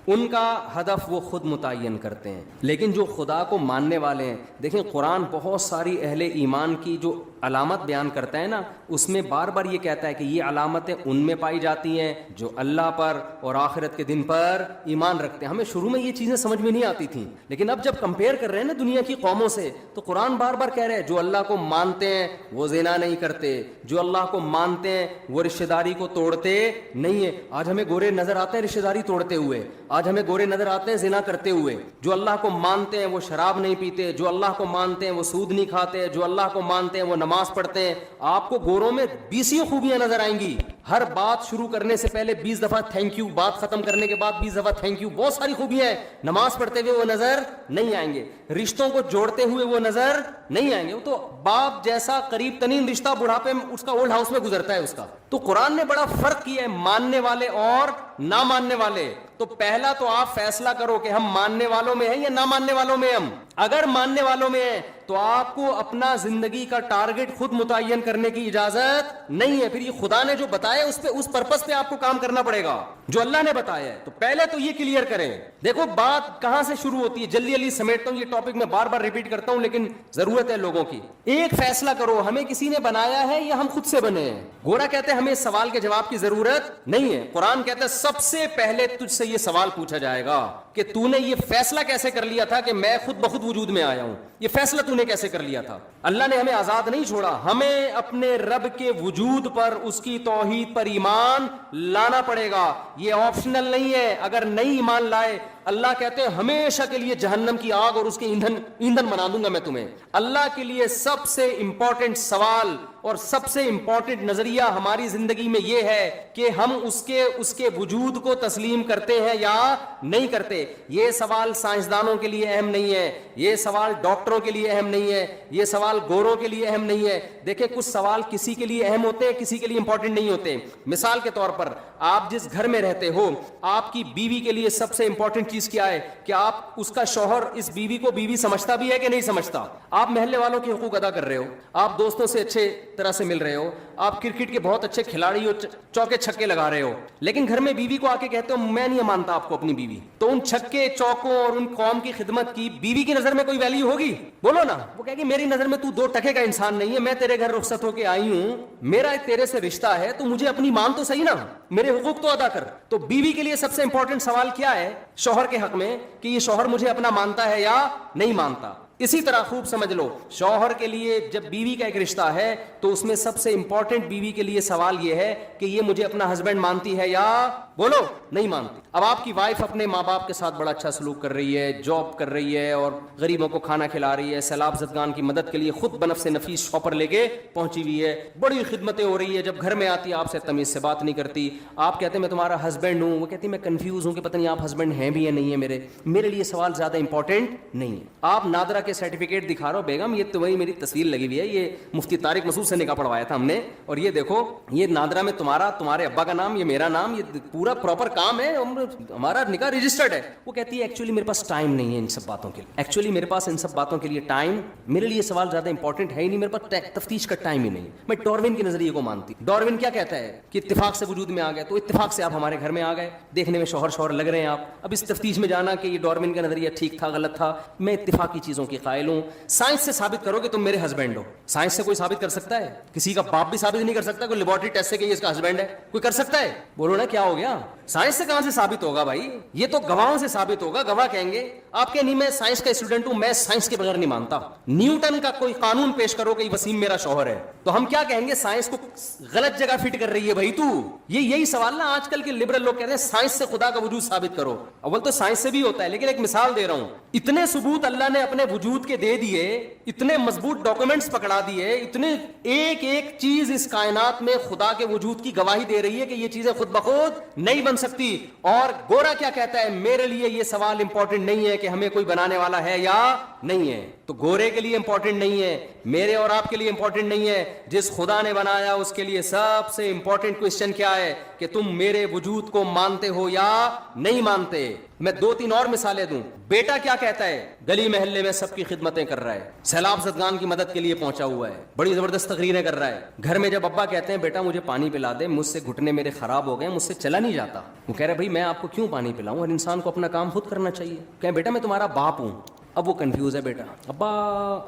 ان کا ہدف وہ خود متعین کرتے ہیں, لیکن جو خدا کو ماننے والے ہیں, دیکھیں قرآن بہت ساری اہل ایمان کی جو علامت بیان کرتا ہے نا, اس میں بار بار یہ کہتا ہے کہ یہ علامتیں ان میں پائی جاتی ہیں جو اللہ پر اور آخرت کے دن پر ایمان رکھتے ہیں. ہمیں شروع میں یہ چیزیں سمجھ میں نہیں آتی تھیں, لیکن اب جب کمپیئر کر رہے ہیں نا دنیا کی قوموں سے, تو قرآن بار بار کہہ رہے ہیں جو اللہ کو مانتے ہیں وہ زنا نہیں کرتے, جو اللہ کو مانتے ہیں وہ رشتہ داری کو توڑتے نہیں ہیں. آج ہمیں گورے نظر آتے ہیں رشتہ داری توڑتے ہوئے, آج ہمیں گورے نظر آتے ہیں زنا کرتے ہوئے. جو اللہ کو مانتے ہیں وہ شراب نہیں پیتے, جو اللہ کو مانتے ہیں وہ سود نہیں کھاتے, جو اللہ کو مانتے ہیں وہ نماز پڑھتے ہیں. آپ کو گوروں میں 20 خوبیاں نظر آئیں گی. ہر بات شروع کرنے سے پہلے 20 دفعہ تھینک یو, بات ختم کرنے کے بعد 20 دفعہ تھینک یو. بہت ساری خوبیاں ہیں. نماز پڑھتے ہوئے وہ نظر نہیں آئیں گے, رشتوں کو جوڑتے ہوئے وہ نظر نہیں آئیں گے. وہ تو باپ جیسا قریب ترین رشتہ بڑھاپے میں اس کا اولڈ ہاؤس میں گزرتا ہے اس کا. تو قرآن نے بڑا فرق کیا ہے ماننے والے اور نہ ماننے والے. تو پہلا تو آپ فیصلہ کرو کہ ہم ماننے والوں میں ہیں یا نہ ماننے والوں میں. ہم اگر ماننے والوں میں ہیں تو آپ کو اپنا زندگی کا ٹارگٹ خود متعین کرنے کی اجازت نہیں ہے. پھر یہ خدا نے جو بتایا اس پرپس پہ آپ کو کام کرنا پڑے گا جو اللہ نے بتایا ہے. تو پہلے تو یہ کلیئر کریں. دیکھو بات کہاں سے شروع ہوتی ہے, جلدی جلدی سمیٹتا ہوں, یہ ٹاپک میں بار بار ریپیٹ کرتا ہوں لیکن ضرورت ہے لوگوں کی. ایک فیصلہ کرو, ہمیں کسی نے بنایا ہے یا ہم خود سے بنے ہیں. گورا کہتے ہیں ہمیں اس سوال کے جواب کی ضرورت نہیں ہے. قرآن کہتا ہے سب سے پہلے تجھ سے یہ سوال پوچھا جائے گا کہ تو نے یہ فیصلہ کیسے کر لیا تھا کہ میں خود بخود وجود میں آیا ہوں. یہ فیصلہ تو نے کیسے کر لیا تھا؟ اللہ نے ہمیں آزاد نہیں چھوڑا, ہمیں اپنے رب کے وجود پر, اس کی توحید پر ایمان لانا پڑے گا. یہ آپشنل نہیں ہے. اگر نہیں ایمان لائے اللہ کہتے ہیں ہمیشہ کے لیے جہنم کی آگ اور اس کے ایندھن بنا دوں گا میں تمہیں. اللہ کے لیے سب سے امپورٹنٹ سوال اور سب سے امپورٹنٹ نظریہ ہماری زندگی میں یہ ہے کہ ہم اس کے وجود کو تسلیم کرتے ہیں یا نہیں کرتے. یہ سوال سائنسدانوں کے لیے اہم نہیں ہے, یہ سوال ڈاکٹروں کے لیے اہم نہیں ہے, یہ سوال گوروں کے لیے اہم نہیں ہے. دیکھیں کچھ سوال کسی کے لیے اہم ہوتے ہیں, کسی کے لیے امپورٹنٹ نہیں ہوتے. مثال کے طور پر آپ جس گھر میں رہتے ہو, آپ کی بیوی کے لیے سب سے امپورٹنٹ چیز کیا ہے کہ آپ اس کا شوہر اس بیوی کو بیوی سمجھتا بھی ہے کہ نہیں سمجھتا. آپ محلے والوں کے حقوق ادا کر رہے ہو, آپ دوستوں سے اچھے طرح سے مل رہے ہو, آپ کرکٹ کے بہت اچھے کھلاڑی ہو, چوکے چھکے لگا رہے ہو, لیکن گھر میں بیوی کو آ کے کہتے ہو میں نہیں مانتا آپ کو اپنی بیوی, تو ان چھکے چوکوں اور ان قوم کی خدمت کی بیوی کی نظر میں کوئی ویلیو ہوگی؟ بولو نا. وہ کہے گی میری نظر میں تو 2 ٹکے کا انسان نہیں ہے, میں تیرے گھر رخصت ہو کے آئی ہوں, میرا تیرے سے رشتہ ہے, تو مجھے اپنی مان تو صحیح نا, میرے حقوق تو ادا کر. تو بیوی کے لیے سب سے امپورٹنٹ سوال کیا ہے شوہر کے حق میں کہ یہ شوہر مجھے اپنا مانتا ہے یا نہیں مانتا. اسی طرح خوب سمجھ لو, شوہر کے لیے جب بیوی کا ایک رشتہ ہے تو اس میں سب سے امپورٹنٹ بیوی کے لیے سوال یہ ہے کہ یہ مجھے اپنا ہسبینڈ مانتی ہے یا بولو نہیں مانتی. اب آپ کی وائف اپنے ماں باپ کے ساتھ بڑا اچھا سلوک کر رہی ہے, جاب کر رہی ہے اور غریبوں کو کھانا کھلا رہی ہے, سیلاب زدگان کی مدد کے لیے خود بنفس نفیس شاپر لے کے پہنچی ہوئی ہے, بڑی خدمتیں ہو رہی ہے. جب گھر میں آتی ہے آپ سے تمیز سے بات نہیں کرتی, آپ کہتے ہیں میں تمہارا ہسبینڈ ہوں, وہ کہتی ہے میں کنفیوز ہوں کہ پتہ نہیں آپ ہسبینڈ ہیں بھی یا نہیں ہے. میرے لیے سوال زیادہ امپورٹنٹ نہیں ہے. آپ نادرا کے سرٹیفکیٹ دکھا رہے ہو, بیگم یہ تو وہی میری تصویر لگی ہوئی ہے, یہ مفتی طارق مسعود سے نکاح پڑھوایا تھا ہم نے, اور یہ دیکھو یہ نادرا میں تمہارے ابا کا نام, یہ میرا نام, یہ پورا پراپر کام ہے, ہمارا نکاح رجسٹرڈ ہے. وہ کہتی ہے ایکچولی میرے پاس ٹائم نہیں ہے ان سب باتوں کے لیے, ایکچولی میرے پاس ان سب باتوں کے لیے ٹائم, میرے لیے سوال زیادہ امپورٹنٹ ہے ہی نہیں, میرے پاس تفتیش کا ٹائم ہی نہیں. میں ڈاروین کے نظریے کو مانتی. ڈاروین کیا کہتا ہے کہ اتفاق سے وجود میں آ گئے, تو اتفاق سے آپ ہمارے گھر میں آ گئے, دیکھنے میں شوہر لگ رہے ہیں آپ. اب اس تفتیش میں جانا کہ یہ ڈاروین کا نظریہ ٹھیک تھا غلط تھا, میں اتفاقی چیزوں کی قائل ہوں. سائنس سے ثابت کرو کہ تم میرے ہسبینڈ ہو. سائنس سے کوئی ثابت کر سکتا ہے؟ کسی کا باپ بھی ثابت نہیں کر سکتا. کوئی لیبورٹری ٹیسٹ سے کہ یہ اس کا ہسبینڈ ہے کوئی کر سکتا ہے؟ بولو نا کیا ہو گیا. سائنس سے کہاں سے ثابت ہوگا بھائی, یہ تو گواہوں سے ثابت ہوگا. گواہ کہیں گے آپ کے نہیں میں سائنس کا اسٹوڈنٹ ہوں, میں سائنس کے بغیر نہیں مانتا. نیوٹن کا کوئی قانون پیش کرو کہ وسیم میرا شوہر ہے, تو ہم کیا کہیں گے سائنس کو غلط جگہ فٹ کر رہی ہے بھائی تو. یہی سوال نا آج کل کے لبرل لوگ کہتے ہیں سائنس سے خدا کا وجود ثابت کرو. اول تو سائنس سے بھی ہوتا ہے, لیکن ایک مثال دے رہا ہوں, اتنے ثبوت اللہ نے اپنے وجود کے دے دیے, اتنے مضبوط ڈاکومنٹس پکڑا دیے, اتنے ایک ایک چیز اس کائنات میں خدا کے وجود کی گواہی دے رہی ہے کہ یہ چیزیں خود بخود نہیں بن سکتی. اور گورا کیا کہتا ہے, میرے لیے یہ سوال امپورٹنٹ نہیں ہے کہ ہمیں کوئی بنانے والا ہے یا نہیں ہے. تو گورے کے لیے امپورٹنٹ نہیں ہے, میرے اور آپ کے لیے امپورٹنٹ نہیں ہے. جس خدا نے بنایا اس کے لیے سب سے امپورٹنٹ کوسچن کیا ہے کہ تم میرے وجود کو مانتے ہو یا نہیں مانتے. میں 2-3 اور مثالیں دوں. بیٹا کیا کہتا ہے, گلی محلے میں سب کی خدمتیں کر رہا ہے, سیلاب زدگان کی مدد کے لیے پہنچا ہوا ہے, بڑی زبردست تقریریں کر رہا ہے. گھر میں جب ابا کہتے ہیں بیٹا مجھے پانی پلا دے, مجھ سے گھٹنے میرے خراب ہو گئے, مجھ سے چلا نہیں جاتا, وہ کہہ رہے بھائی میں آپ کو کیوں پانی پلاؤں, ہر انسان کو اپنا کام خود کرنا چاہیے. کہ بیٹا میں تمہارا باپ ہوں. اب وہ کنفیوز ہے, بیٹا ابا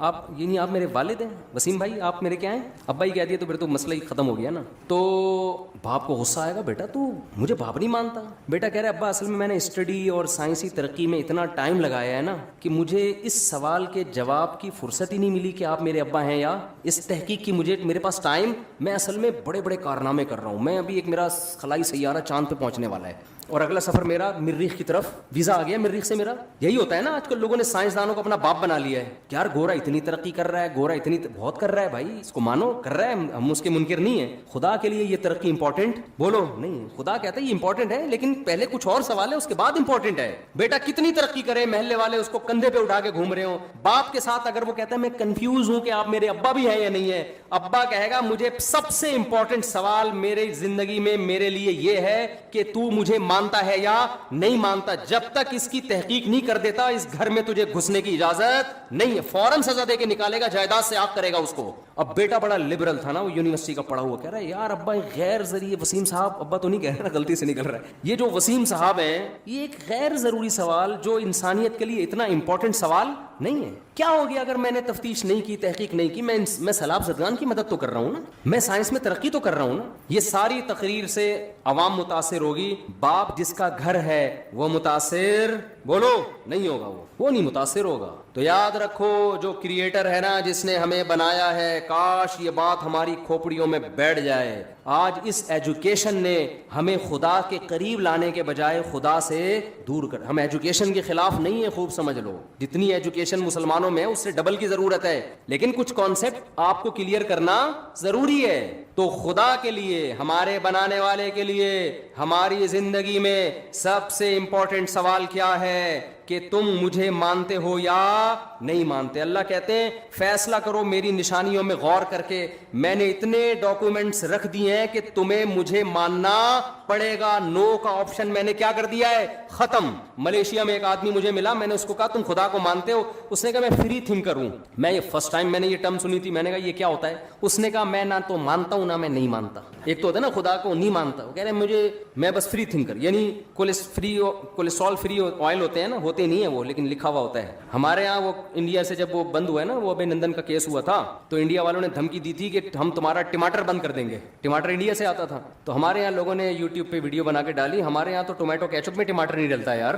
آپ یعنی آپ میرے والد ہیں, وسیم بھائی آپ میرے کیا ہیں, ابا ہی کہہ دیا تو پھر تو مسئلہ ہی ختم ہو گیا نا. تو باپ کو غصہ آئے گا, بیٹا تو مجھے باپ نہیں مانتا. بیٹا کہہ رہا ہے ابا اصل میں نے اسٹڈی اور سائنسی ترقی میں اتنا ٹائم لگایا ہے نا کہ مجھے اس سوال کے جواب کی فرصت ہی نہیں ملی کہ آپ میرے ابا ہیں یا اس تحقیق کی میرے پاس ٹائم, میں اصل میں بڑے بڑے کارنامے کر رہا ہوں. میں ابھی ایک میرا خلائی سیارہ چاند پہ پہنچنے والا ہے اور اگلا سفر میرا مریخ کی طرف, ویزا آ گیا مریخ سے میرا. یہی ہوتا ہے نا آج کل لوگوں نے سائنسدانوں کو اپنا باپ بنا لیا ہے کہ یار گورا اتنی ترقی کر رہا ہے, گورا اتنی بہت کر رہا ہے, بھائی اس کو مانو کر رہا ہے, ہم اس کے منکر نہیں ہیں. خدا کے لیے یہ ترقی امپورٹنٹ بولو نہیں, خدا کہتا ہے یہ امپورٹنٹ ہے لیکن پہلے کچھ اور سوال ہے اس کے بعد امپورٹنٹ ہے. بیٹا کتنی ترقی کرے, محلے والے اس کو کندھے پہ اٹھا کے گھوم رہے ہوں. باپ کے ساتھ اگر وہ کہتا ہے میں کنفیوز ہوں کہ آپ میرے ابا بھی ہیں یا نہیں ہے, ابا کہے گا مجھے سب سے امپورٹنٹ سوال میرے زندگی میں میرے لیے یہ ہے کہ تو مجھے مانتا ہے یا نہیں مانتا. جب تک اس کی تحقیق نہیں کر دیتا اس گھر میں تجھے گھسنے کی اجازت نہیں ہے. فوراً سزا دے کے نکالے گا, جائیداد سے آگ کرے گا اس کو. اب بیٹا بڑا لبرل تھا نا, وہ یونیورسٹی کا پڑھا ہوا, کہہ رہا ہے یار ابا غیر ضروری, وسیم صاحب ابا تو نہیں کہہ رہا, غلطی سے نکل رہا ہے, یہ جو وسیم صاحب ہیں یہ ایک غیر ضروری سوال جو انسانیت کے لیے اتنا امپورٹنٹ سوال نہیں ہے. کیا ہو گیا اگر میں نے تفتیش نہیں کی, تحقیق نہیں کی, میں سیلاب زدگان کی مدد تو کر رہا ہوں نا, میں سائنس میں ترقی تو کر رہا ہوں نا. یہ ساری تقریر سے عوام متاثر ہوگی, باپ جس کا گھر ہے وہ متاثر بولو نہیں ہوگا, وہ نہیں متاثر ہوگا. تو یاد رکھو جو کریٹر ہے نا, جس نے ہمیں بنایا ہے, کاش یہ بات ہماری کھوپڑیوں میں بیٹھ جائے. آج اس ایجوکیشن نے ہمیں خدا کے قریب لانے کے بجائے خدا سے دور کر. ہم ایجوکیشن کے خلاف نہیں ہے, خوب سمجھ لو, جتنی ایجوکیشن مسلمانوں میں اس سے ڈبل کی ضرورت ہے, لیکن کچھ کانسیپٹ آپ کو کلیئر کرنا ضروری ہے. تو خدا کے لیے, ہمارے بنانے والے کے لیے, ہماری زندگی میں سب سے امپورٹنٹ سوال کیا ہے کہ تم مجھے مانتے ہو یا نہیں مانتے. اللہ کہتے ہیں فیصلہ کرو میری نشانیوں میں غور کر کے, میں نے اتنے ڈاکومنٹس رکھ دیے ہیں کہ تمہیں مجھے ماننا پڑے گا. نو کا آپشن میں نے کیا کر دیا ہے, ختم. ملیشیا میں ایک آدمی مجھے ملا, میں نے اس کو کہا تم خدا کو مانتے ہو؟ اس نے کہا میں فری تھنکر ہوں. میں یہ فرسٹ ٹائم میں نے یہ ٹرم سنی تھی, میں نے کہا یہ کیا ہوتا ہے؟ اس نے کہا میں نہ تو مانتا ہوں نہ میں نہیں مانتا. ایک تو ہوتا ہے نا خدا کو نہیں مانتا, وہ کہہ رہے میں بس فری تھنکر, یعنی کولیسٹرول فری آئل ہوتے ہیں نا, ہوتے نہیں ہیں وہ, لیکن لکھا ہوا ہوتا ہے. ہمارے ہاں وہ انڈیا سے جب وہ بند ہوا ہے نا, وہ ابھی نندن کا کیس ہوا تھا, تو انڈیا والوں نے دھمکی دی تھی کہ ہم تمہارا ٹماٹر بند کر دیں گے. ٹماٹر انڈیا سے آتا تھا, تو ہمارے یہاں لوگوں نے یوٹیوب پہ ویڈیو بنا کے ڈالی, ہمارے یہاں تو ٹومیٹو کیچپ میں ٹماٹر نہیں ڈلتا یار,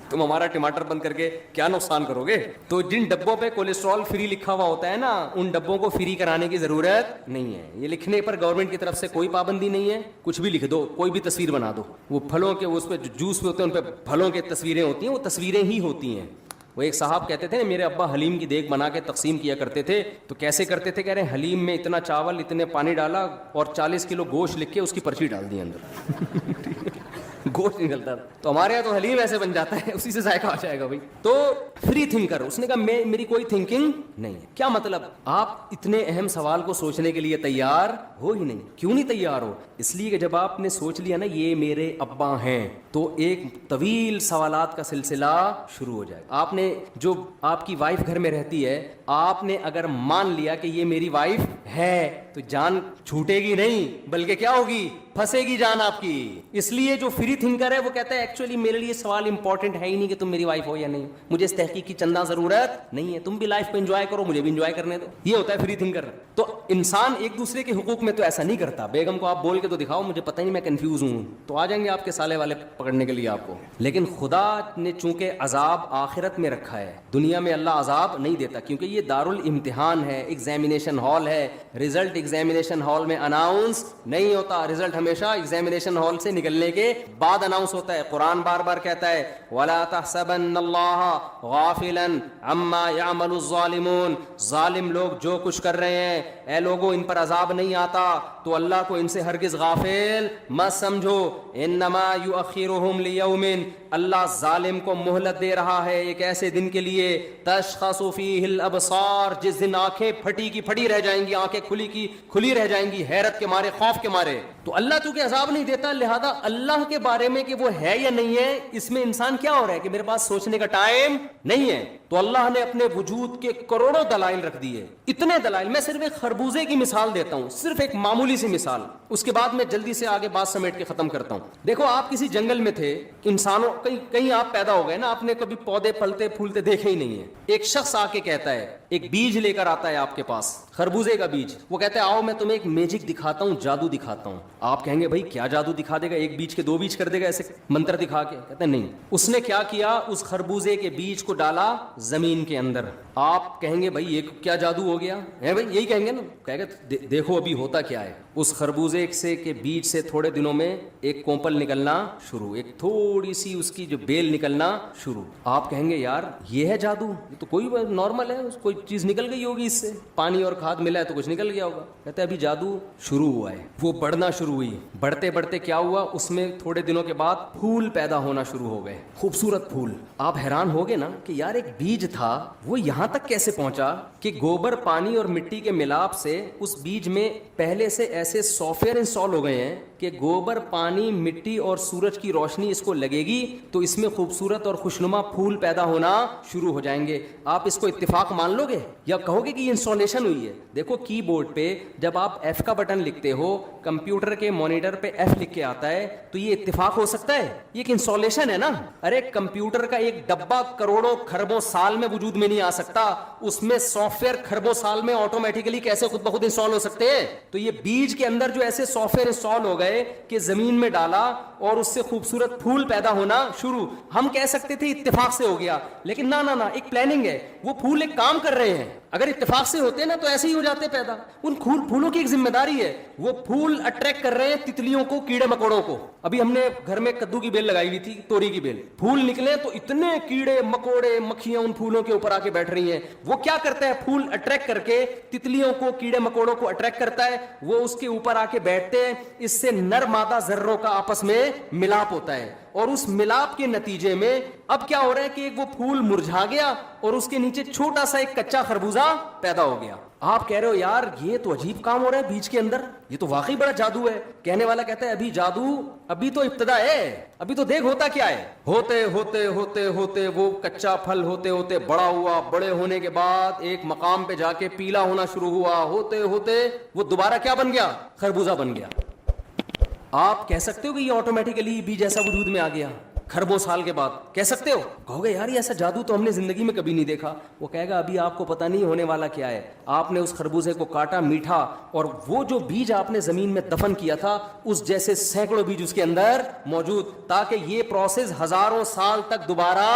تم ہمارا ٹماٹر بند کر کے کیا نقصان کرو گے. تو جن ڈبوں پہ کولیسٹرول فری لکھا ہوا ہوتا ہے نا, ان ڈبوں کو فری کرانے کی ضرورت نہیں ہے. یہ لکھنے پر گورنمنٹ کی طرف سے کوئی پابندی نہیں ہے, کچھ بھی لکھ دو, کوئی بھی تصویر بنا دو. وہ پھلوں کے اس پہ جوس پہ ہوتے ہیں, ان پہ پھلوں کی تصویریں ہوتی ہیں, وہ تصویریں ہی ہوتی ہیں. وہ ایک صاحب کہتے تھے نا, میرے ابا حلیم کی دیگ بنا کے تقسیم کیا کرتے تھے. تو کیسے کرتے تھے؟ کہہ رہے ہیں حلیم میں اتنا چاول, اتنے پانی ڈالا اور 40 کلو گوشت لکھ کے اس کی پرچی ڈال دی اندر. گوشت نکلتا تھا. تو ہمارے یہاں تو حلیم ایسے بن جاتا ہے, اسی سے ذائقہ آ جائے گا بھائی. تو فری تھنکر, اس نے کہا میری کوئی تھنکنگ نہیں ہے. کیا مطلب؟ آپ اتنے اہم سوال کو سوچنے کے لیے تیار ہو ہی نہیں. کیوں نہیں تیار ہو؟ اس لیے کہ جب آپ نے سوچ لیا نا یہ میرے ابا ہیں, تو ایک طویل سوالات کا سلسلہ شروع ہو جائے. آپ نے جو آپ کی وائف گھر میں رہتی ہے, آپ نے اگر مان لیا کہ یہ میری وائف ہے, تو جان چھوٹے گی نہیں, بلکہ کیا ہوگی, پھنسے گی جان آپ کی. اس لیے جو فری تھنکر ہے وہ کہتا ہے ایکچولی میرے لیے سوال امپورٹنٹ ہے ہی نہیں کہ تم میری وائف ہو یا نہیں, مجھے اس تحقیق کی چندہ ضرورت نہیں ہے, تم بھی لائف کو انجوائے کرو, مجھے بھی انجوائے کرنے دو. یہ ہوتا ہے فری تھنکر. تو انسان ایک دوسرے کے حقوق میں تو ایسا نہیں کرتا. بیگم کو آپ بول کے تو دکھاؤ مجھے پتہ نہیں, میں کنفیوز ہوں, تو آ جائیں گے آپ کے سالے والے پکڑنے کے لیے آپ کو. لیکن خدا نے چونکہ عذاب آخرت میں رکھا ہے, دنیا میں اللہ عذاب نہیں دیتا, کیونکہ یہ دارالامتحان ہے, ایگزامینیشن ہال ہے. رزلٹ ایگزامینیشن ہال میں اناؤنس نہیں ہوتا, رزلٹ ہمیشہ ایگزامینیشن ہال سے نکلنے کے بعد اناؤنس ہوتا ہے. قرآن بار بار کہتا ہے وَلَا تَحْسَبَنَّ اللَّهَ غَافِلًا عَمَّا يَعْمَلُ الظَّالِمُونَ, ظالم لوگ جو کچھ کر رہے ہیں, اے لوگوں ان پر عذاب نہیں آتا, تو اللہ کو ان سے ہرگز غافل مت سمجھو. انما یؤخرہم لیوم, اللہ ظالم کو مہلت دے رہا ہے ایک ایسے دن کے لیے, تشخص فیہ الابصار, جس دن آنکھیں پھٹی کی پھٹی رہ جائیں گی, آنکھیں کھلی کی کھلی رہ جائیں گی, حیرت کے مارے, خوف کے مارے. تو اللہ چونکہ عذاب نہیں دیتا, لہذا اللہ کے بارے میں کہ وہ ہے یا نہیں ہے, اس میں انسان کیا ہو رہا ہے کہ میرے پاس سوچنے کا ٹائم نہیں ہے. تو اللہ نے اپنے وجود کے کروڑوں دلائل رکھ دیے, اتنے دلائل. میں صرف ایک خربوزے کی مثال دیتا ہوں, صرف ایک معمولی سی مثال, اس کے بعد میں جلدی سے آگے بات سمیٹ کے ختم کرتا ہوں. دیکھو آپ کسی جنگل میں تھے, انسانوں کہیں آپ پیدا ہو گئے نا, آپ نے کبھی پودے پلتے پھولتے دیکھے ہی نہیں ہیں. ایک شخص آ کے کہتا ہے, ایک بیج لے کر آتا ہے آپ کے پاس, خربوزے کا بیج. وہ کہتا ہے آؤ میں تمہیں ایک میجک دکھاتا ہوں, جادو دکھاتا ہوں. آپ کہیں گے بھائی کیا جادو دکھا دے گا, ایک بیج کے 2 بیج کر دے گا ایسے منتر دکھا کے؟ کہتے ہیں نہیں. اس نے کیا کیا, اس خربوزے کے بیج کو ڈالا زمین کے اندر. آپ کہیں گے بھائی یہ کیا جادو ہو گیا ہے, بھائی یہی کہیں گے نا. کہے گا دیکھو ابھی ہوتا کیا ہے. اس خربوزے سے کے بیج سے تھوڑے دنوں میں ایک کومپل نکلنا شروع, ایک تھوڑی سی اس کی جو بیل نکلنا شروع. آپ کہیں گے یار یہ ہے جادو, یہ تو کوئی نارمل ہے, کوئی چیز نکل گئی ہوگی, اس سے پانی اور کھاد ملا ہے تو کچھ نکل گیا ہوگا. کہتے ہیں ابھی جادو شروع ہوا ہے. وہ بڑھنا شروع ہوئی, بڑھتے بڑھتے کیا ہوا, اس میں تھوڑے دنوں کے بعد پھول پیدا ہونا شروع ہو گئے, خوبصورت پھول. آپ حیران ہو گئے نا کہ یار ایک بیج تھا وہ یہاں تک کیسے پہنچا کہ گوبر, پانی اور مٹی کے ملاپ سے اس بیج میں پہلے سے ایسے سافٹ ویئر انسٹال ہو گئے ہیں کہ گوبر, پانی, مٹی اور سورج کی روشنی اس کو لگے گی تو اس میں خوبصورت اور خوشنما پھول پیدا ہونا شروع ہو جائیں گے. آپ اس کو اتفاق مان لو گے یا کہو گے کہ یہ انسٹالیشن ہوئی ہے؟ دیکھو کی بورڈ پہ جب آپ ایف کا بٹن لکھتے ہو, کمپیوٹر کے مانیٹر پہ ایف لکھ کے آتا ہے, تو یہ اتفاق ہو سکتا ہے؟ یہ ایک انسٹالیشن ہے نا. ارے کمپیوٹر کا ایک ڈبہ کروڑوں کھربوں سال میں وجود میں نہیں آ سکتا, اس میں سافٹ ویئر کھربوں سال میں آٹومیٹیکلی کیسے خود بخود انسٹال ہو سکتے ہیں؟ تو یہ بیج کے اندر جو ایسے سافٹ ویئر انسٹال ہو گئے کہ زمین میں ڈالا اور اس سے خوبصورت پھول پیدا ہونا شروع. ہم کہہ سکتے تھے اتفاق سے ہو گیا, لیکن نہ ایک پلاننگ ہے. وہ پھول ایک کام کر رہے ہیں. اگر اتفاق سے ہوتے نا تو ایسے ہی ہو جاتے پیدا. ان پھولوں کی ایک ذمہ داری ہے, وہ پھول اٹریکٹ کر رہے ہیں تتلیوں کو, کیڑے مکوڑوں کو. ابھی ہم نے گھر میں کدو کی بیل لگائی ہوئی تھی, توری کی بیل, پھول نکلے تو اتنے کیڑے مکوڑے مکھیاں ان پھولوں کے اوپر آ کے بیٹھ رہی ہیں. وہ کیا کرتا ہے, پھول اٹریکٹ کر کے تتلیوں کو, کیڑے مکوڑوں کو اٹریکٹ کرتا ہے, وہ اس کے اوپر آ کے بیٹھتے ہیں. اس سے نر مادہ ذروں کا آپس میں ملاپ ہوتا ہے, اور اس ملاپ کے نتیجے میں اب کیا ہو رہا ہے کہ ایک وہ پھول مرجھا گیا اور اس کے نیچے چھوٹا سا ایک کچا خربوزہ پیدا ہو گیا. آپ کہہ رہے ہو یار یہ تو عجیب کام ہو رہا ہے بیج کے اندر, یہ تو واقعی بڑا جادو ہے. کہنے والا کہتا ہے ابھی جادو, ابھی تو ابتدا ہے, ابھی تو دیکھ ہوتا کیا ہے. ہوتے ہوتے ہوتے ہوتے وہ کچا پھل ہوتے ہوتے بڑا ہوا, بڑے ہونے کے بعد ایک مقام پہ جا کے پیلا ہونا شروع ہوا, ہوتے ہوتے وہ دوبارہ کیا بن گیا, خربوزہ بن گیا. آپ کہہ سکتے ہو کہ یہ آٹومیٹیکلی بیج ایسا وجود میں آ گیا کھربوں سال کے بعد, کہہ سکتے ہو؟ کہو گے یار ایسا جادو تو ہم نے زندگی میں کبھی نہیں دیکھا. وہ کہے گا ابھی آپ کو پتہ نہیں ہونے والا کیا ہے. آپ نے اس خربوزے کو کاٹا, میٹھا, اور وہ جو بیج آپ نے زمین میں دفن کیا تھا اس جیسے سینکڑوں بیج اس کے اندر موجود, تاکہ یہ پروسیس ہزاروں سال تک دوبارہ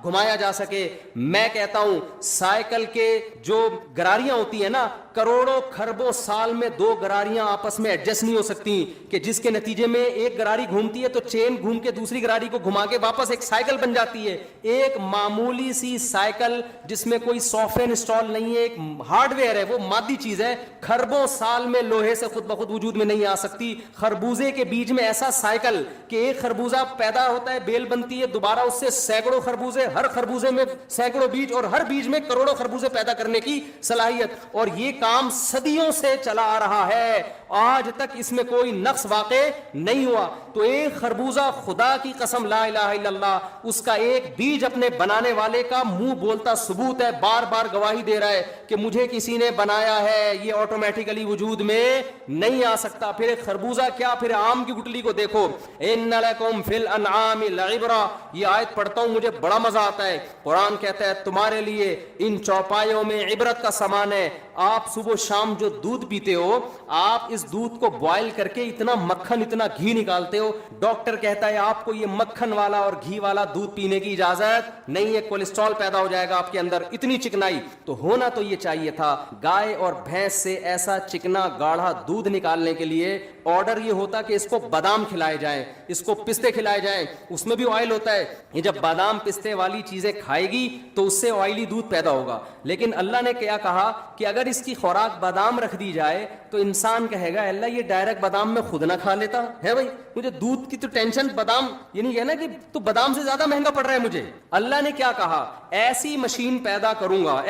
گھمایا جا سکے. میں کہتا ہوں سائیکل کے جو گراریاں ہوتی ہیں نا, کروڑوں خربوں سال میں دو گراریاں آپس میں ایڈجسٹ نہیں ہو سکتی, کہ جس کے نتیجے میں ایک گراری گھومتی ہے تو چین گھوم کے دوسری گراری کو گھما کے واپس ایک سائیکل بن جاتی ہے. ایک معمولی سی سائیکل جس میں کوئی سافٹ ویئر انسٹال نہیں ہے, ایک ہارڈ ویئر ہے, وہ مادی چیز ہے, خربوں سال میں لوہے سے خود بخود وجود میں نہیں آ سکتی. خربوزے کے بیج میں ایسا سائیکل کہ ایک خربوزہ پیدا ہوتا ہے, بیل بنتی ہے, دوبارہ اس سے سینکڑوں خربوزے, ہر خربوزے میں سینکڑوں بیج, اور ہر بیج میں کروڑوں خربوزے پیدا کرنے کی صلاحیت. اور یہ کام صدیوں سے چلا آ رہا ہے, آج تک اس میں کوئی نقص واقع نہیں ہوا. تو ایک خربوزہ, خدا کی قسم لا الہ الا اللہ, اس کا ایک بیج اپنے بنانے والے کا منہ بولتا ثبوت ہے, بار بار گواہی دے رہا ہے کہ مجھے کسی نے بنایا ہے, یہ آٹومیٹیکلی وجود میں نہیں آ سکتا. پھر ایک خربوزہ کیا, پھر آم کی گٹلی کو دیکھو, ان لکم فی الانعام لعبرہ, یہ آیت پڑھتا ہوں مجھے بڑا مزہ آتا ہے. قرآن کہتا ہے تمہارے لیے ان چوپایوں میں عبرت کا سامان ہے. آپ صبح شام جو دودھ پیتے ہو, آپ اس دودھ کو بوائل کر کے اتنا مکھن, اتنا گھی نکالتے ہو. ڈاکٹر کہتا ہے آپ کو یہ مکھن والا اور گھی والا دودھ پینے کی اجازت نہیں ہے, کولیسٹرول پیدا ہو جائے گا آپ کے اندر. اتنی چکنائی تو ہونا تو یہ چاہیے تھا, گائے اور بھینس سے ایسا چکنا گاڑھا دودھ نکالنے کے لیے آرڈر یہ ہوتا کہ اس کو بادام کھلائے جائیں, اس کو پستے کھلائے جائیں, اس میں بھی آئل ہوتا ہے. یہ جب بادام پستے والی چیزیں کھائے گی تو اس سے آئلی دودھ پیدا ہوگا. لیکن اللہ نے کیا کہا کہ اگر اس کی خوراک بادام رکھ دی جائے تو انسان کہے گا اللہ یہ ڈائریکٹ بادام میں خود نہ کھا لیتا ہے, بھائی مجھے دودھ کی تو ٹینشن, بادام یہ نہیں کہنا کہ تو بادام سے زیادہ مہنگا پڑ رہا ہے مجھے. اللہ نے کیا کہا, ایسی مشین پیدا کروں گا,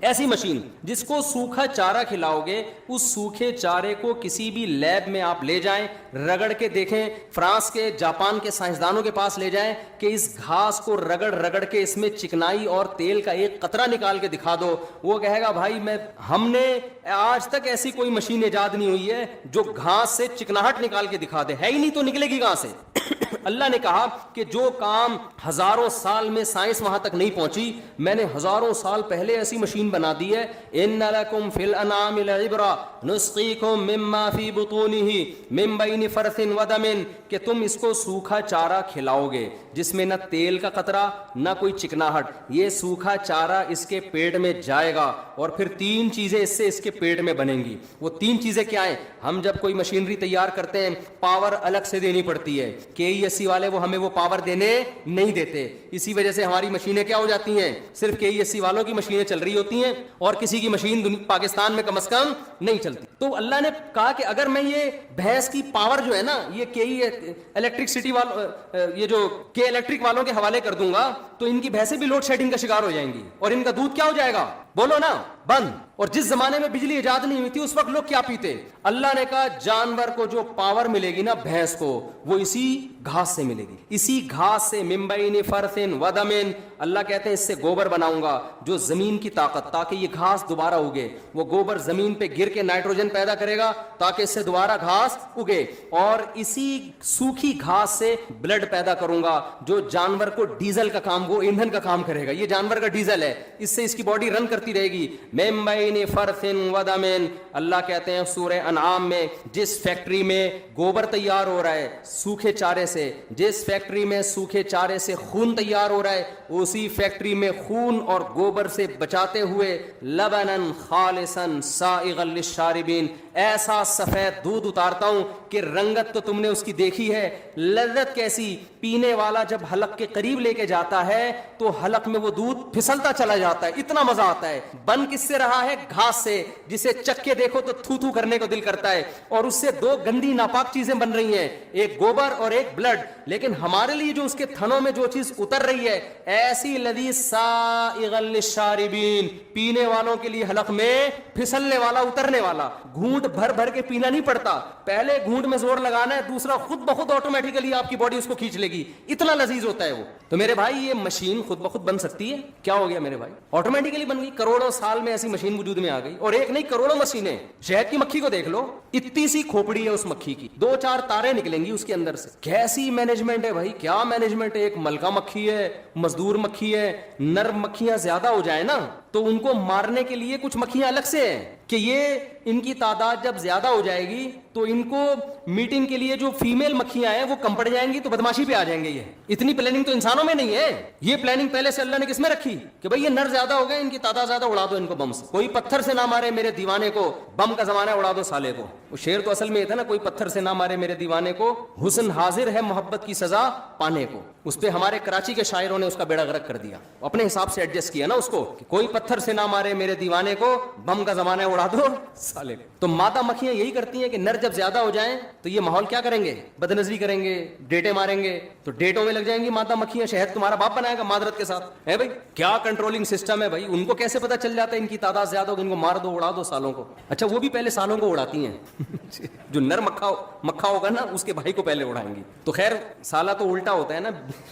ایسی مشین جس کو سوکھا چارہ کھلاؤ گے, اس سوکھے چارے کو کسی بھی لیب میں آپ لے جائیں, رگڑ کے دیکھیں, فرانس کے, جاپان کے سائنسدانوں کے پاس لے جائیں کہ اس گھاس کو رگڑ کے اس میں چکنائی اور تیل کا ایک قطرہ نکال کے دکھا دو. وہ کہے گا بھائی ہم نے آج تک ایسی کوئی مشین ایجاد نہیں ہوئی ہے جو گھاس سے چکناہٹ نکال کے دکھا دے, ہے ہی نہیں تو نکلے گی کہاں سے. اللہ نے کہا کہ جو کام ہزاروں سال میں سائنس وہاں تک نہیں پہنچی, میں نے ہزاروں سال پہلے ایسی مشین بنا دی ہے. ان لکم فی الانعام لعبرہ نسقیکم مما فی بطونہ من بین فرث ودم, کہ تم اس کو سوکھا چارہ کھلاؤ گے جس میں نہ تیل کا قطرہ نہ کوئی چکناہٹ. یہ سوکھا چارہ اس کے پیٹ میں جائے گا اور پھر 3 چیزیں اس سے اس کے پیٹ میں بنیں گی. وہ 3 چیزیں کیا ہیں؟ ہم جب کوئی مشینری تیار کرتے ہیں پاور الگ سے دینی پڑتی ہے, KE80 والے وہ ہمیں وہ پاور دینے نہیں دیتے. اسی وجہ سے ہماری مشینیں کیا ہو جاتی ہیں, صرف KE80 والوں کی مشینیں چل رہی ہوتی ہیں اور کسی کی مشین پاکستان میں کم از کم نہیں چلتی. تو اللہ نے کہا کہ اگر میں یہ بھینس کی پاور جو ہے نا, یہ KE الیکٹرکسٹی یہ جو K الیکٹرک والوں کے حوالے کر دوں گا تو ان کی بھینسیں بھی لوڈ شیڈنگ کا شکار ہو جائیں گی اور ان کا دودھ کیا ہو جائے گا, بولو نا, بند. اور جس زمانے میں بجلی ایجاد نہیں ہوئی تھی اس وقت لوگ کیا پیتے؟ اللہ نے کہا جانور کو جو پاور ملے گی نا, بھینس کو, وہ اسی گھاس سے ملے گی, اسی گھاس سے, من بین فرث ودم. اللہ کہتے ہیں اس سے گوبر بناؤں گا جو زمین کی طاقت, تاکہ یہ گھاس دوبارہ اگے. وہ گوبر زمین پہ گر کے نائٹروجن پیدا کرے گا تاکہ اس سے دوبارہ گھاس اگے. اور اسی سوکھی گھاس سے بلڈ پیدا کروں گا جو جانور کو ڈیزل کا کام, وہ ایندھن کا کام کرے گا. یہ جانور کا ڈیزل ہے, اس سے اس کی باڈی رن کرتی کرتی رہے گی. من بین فرث ودم, اللہ کہتے ہیں سورہ انعام میں, جس فیکٹری میں گوبر تیار ہو رہا ہے سوکھے چارے سے, جس فیکٹری میں سوکھے چارے سے خون تیار ہو رہا ہے, اسی فیکٹری میں خون اور گوبر سے بچاتے ہوئے لبنا خالصا سائغا للشاربین, ایسا سفید دودھ اتارتا ہوں کہ رنگت تو تم نے اس کی دیکھی ہے, لذت کیسی, پینے والا جب حلق کے قریب لے کے جاتا ہے تو حلق میں وہ دودھ پھسلتا چلا جاتا ہے, اتنا مزہ آتا ہے. بن کس سے رہا ہے؟ گھاس سے, جسے چکھ کے دیکھو تو تھو تھو کرنے کو دل کرتا ہے, اور اس سے دو گندی ناپاک چیزیں بن رہی ہیں, ایک گوبر اور ایک بلڈ. لیکن ہمارے لیے جو اس کے تھنوں میں جو چیز اتر رہی ہے ایسی لذیذ سائغا للشاربین, پینے والوں کے لیے حلق میں پھسلنے والا, اترنے والا. گھونٹ بھر بھر کے پینا نہیں پڑتا, پہلے گھونٹ میں زور لگانا ہے, دوسرا خود بخود آٹومیٹیکلی آپ کی باڈی اس کو کھینچ لے گی, اتنا لذیذ ہوتا ہے وہ. تو میرے بھائی یہ مشین خود بخود بن سکتی ہے؟ کیا ہو گیا میرے بھائی, آٹومیٹیکلی بن گئی. کروڑوں سال میں ایسی مشین وجود میں آ گئی, اور ایک نہیں کروڑوں مشینیں. شہد کی مکھی کو دیکھ لو, اتنی سی کھوپڑی ہے اس مکھی کی, 2-4 تاریں نکلیں گی اس کے اندر سے. کیسی مینجمنٹ ہے بھائی, کیا مینجمنٹ ہے. ایک ملکہ مکھی ہے, مزدور مکھی ہے. نر مکھیاں زیادہ ہو جائیں نا تو ان کو مارنے کے لیے کچھ مکھیاں الگ سے ہیں کہ یہ ان کی تعداد جب زیادہ ہو جائے گی تو ان کو میٹنگ کے لیے جو فیمیل مکھیاں ہیں وہ کم پڑ جائیں گی تو بدماشی پہ آ جائیں گے. یہ اتنی پلاننگ تو انسانوں میں نہیں ہے. یہ پلاننگ پہلے سے اللہ نے کس میں رکھی کہ بھئی یہ نر زیادہ ہو گئے, ان کی تعداد زیادہ, اڑا دو ان کو بم سے. کوئی پتھر سے نہ مارے میرے دیوانے کو, بم کا زمانہ, اڑا دو سالے کو. وہ شعر تو اصل میں یہ تھا نا, کوئی پتھر سے نہ مارے میرے دیوانے کو, حسن حاضر ہے محبت کی سزا پانے کو. اس پہ ہمارے کراچی کے شاعروں نے اس کا بیڑا غرق کر دیا, اپنے حساب سے ایڈجسٹ کیا نا اس کو کہ کوئی پتھر سے نہ مارے میرے دیوانے کو, بم کا زمانہ اڑا دو سالے کو. تو مادہ مکھیاں یہی کرتی ہیں کہ نر جب زیادہ ہو جائیں تو یہ ماحول کیا کریں گے, بد نظری کریں گے, ڈیٹے ماریں گے. تو ڈیٹوں میں لگ جائیں گی مادہ مکھیاں, شہد تمہارا باپ بنائے گا معذرت کے ساتھ. ہے بھائی کیا کنٹرولنگ سسٹم ہے بھائی, ان کو کیسے پتا چل جاتا ہے ان کی تعداد زیادہ ہوگی, ان کو مار دو, اڑا دو سالوں کو. اچھا وہ بھی پہلے سالوں کو اڑاتی ہیں جو نر مکھا ہوگا نا اس کے بھائی کو پہلے اڑائیں گی. تو خیر سالہ تو الٹا ہوتا ہے نا,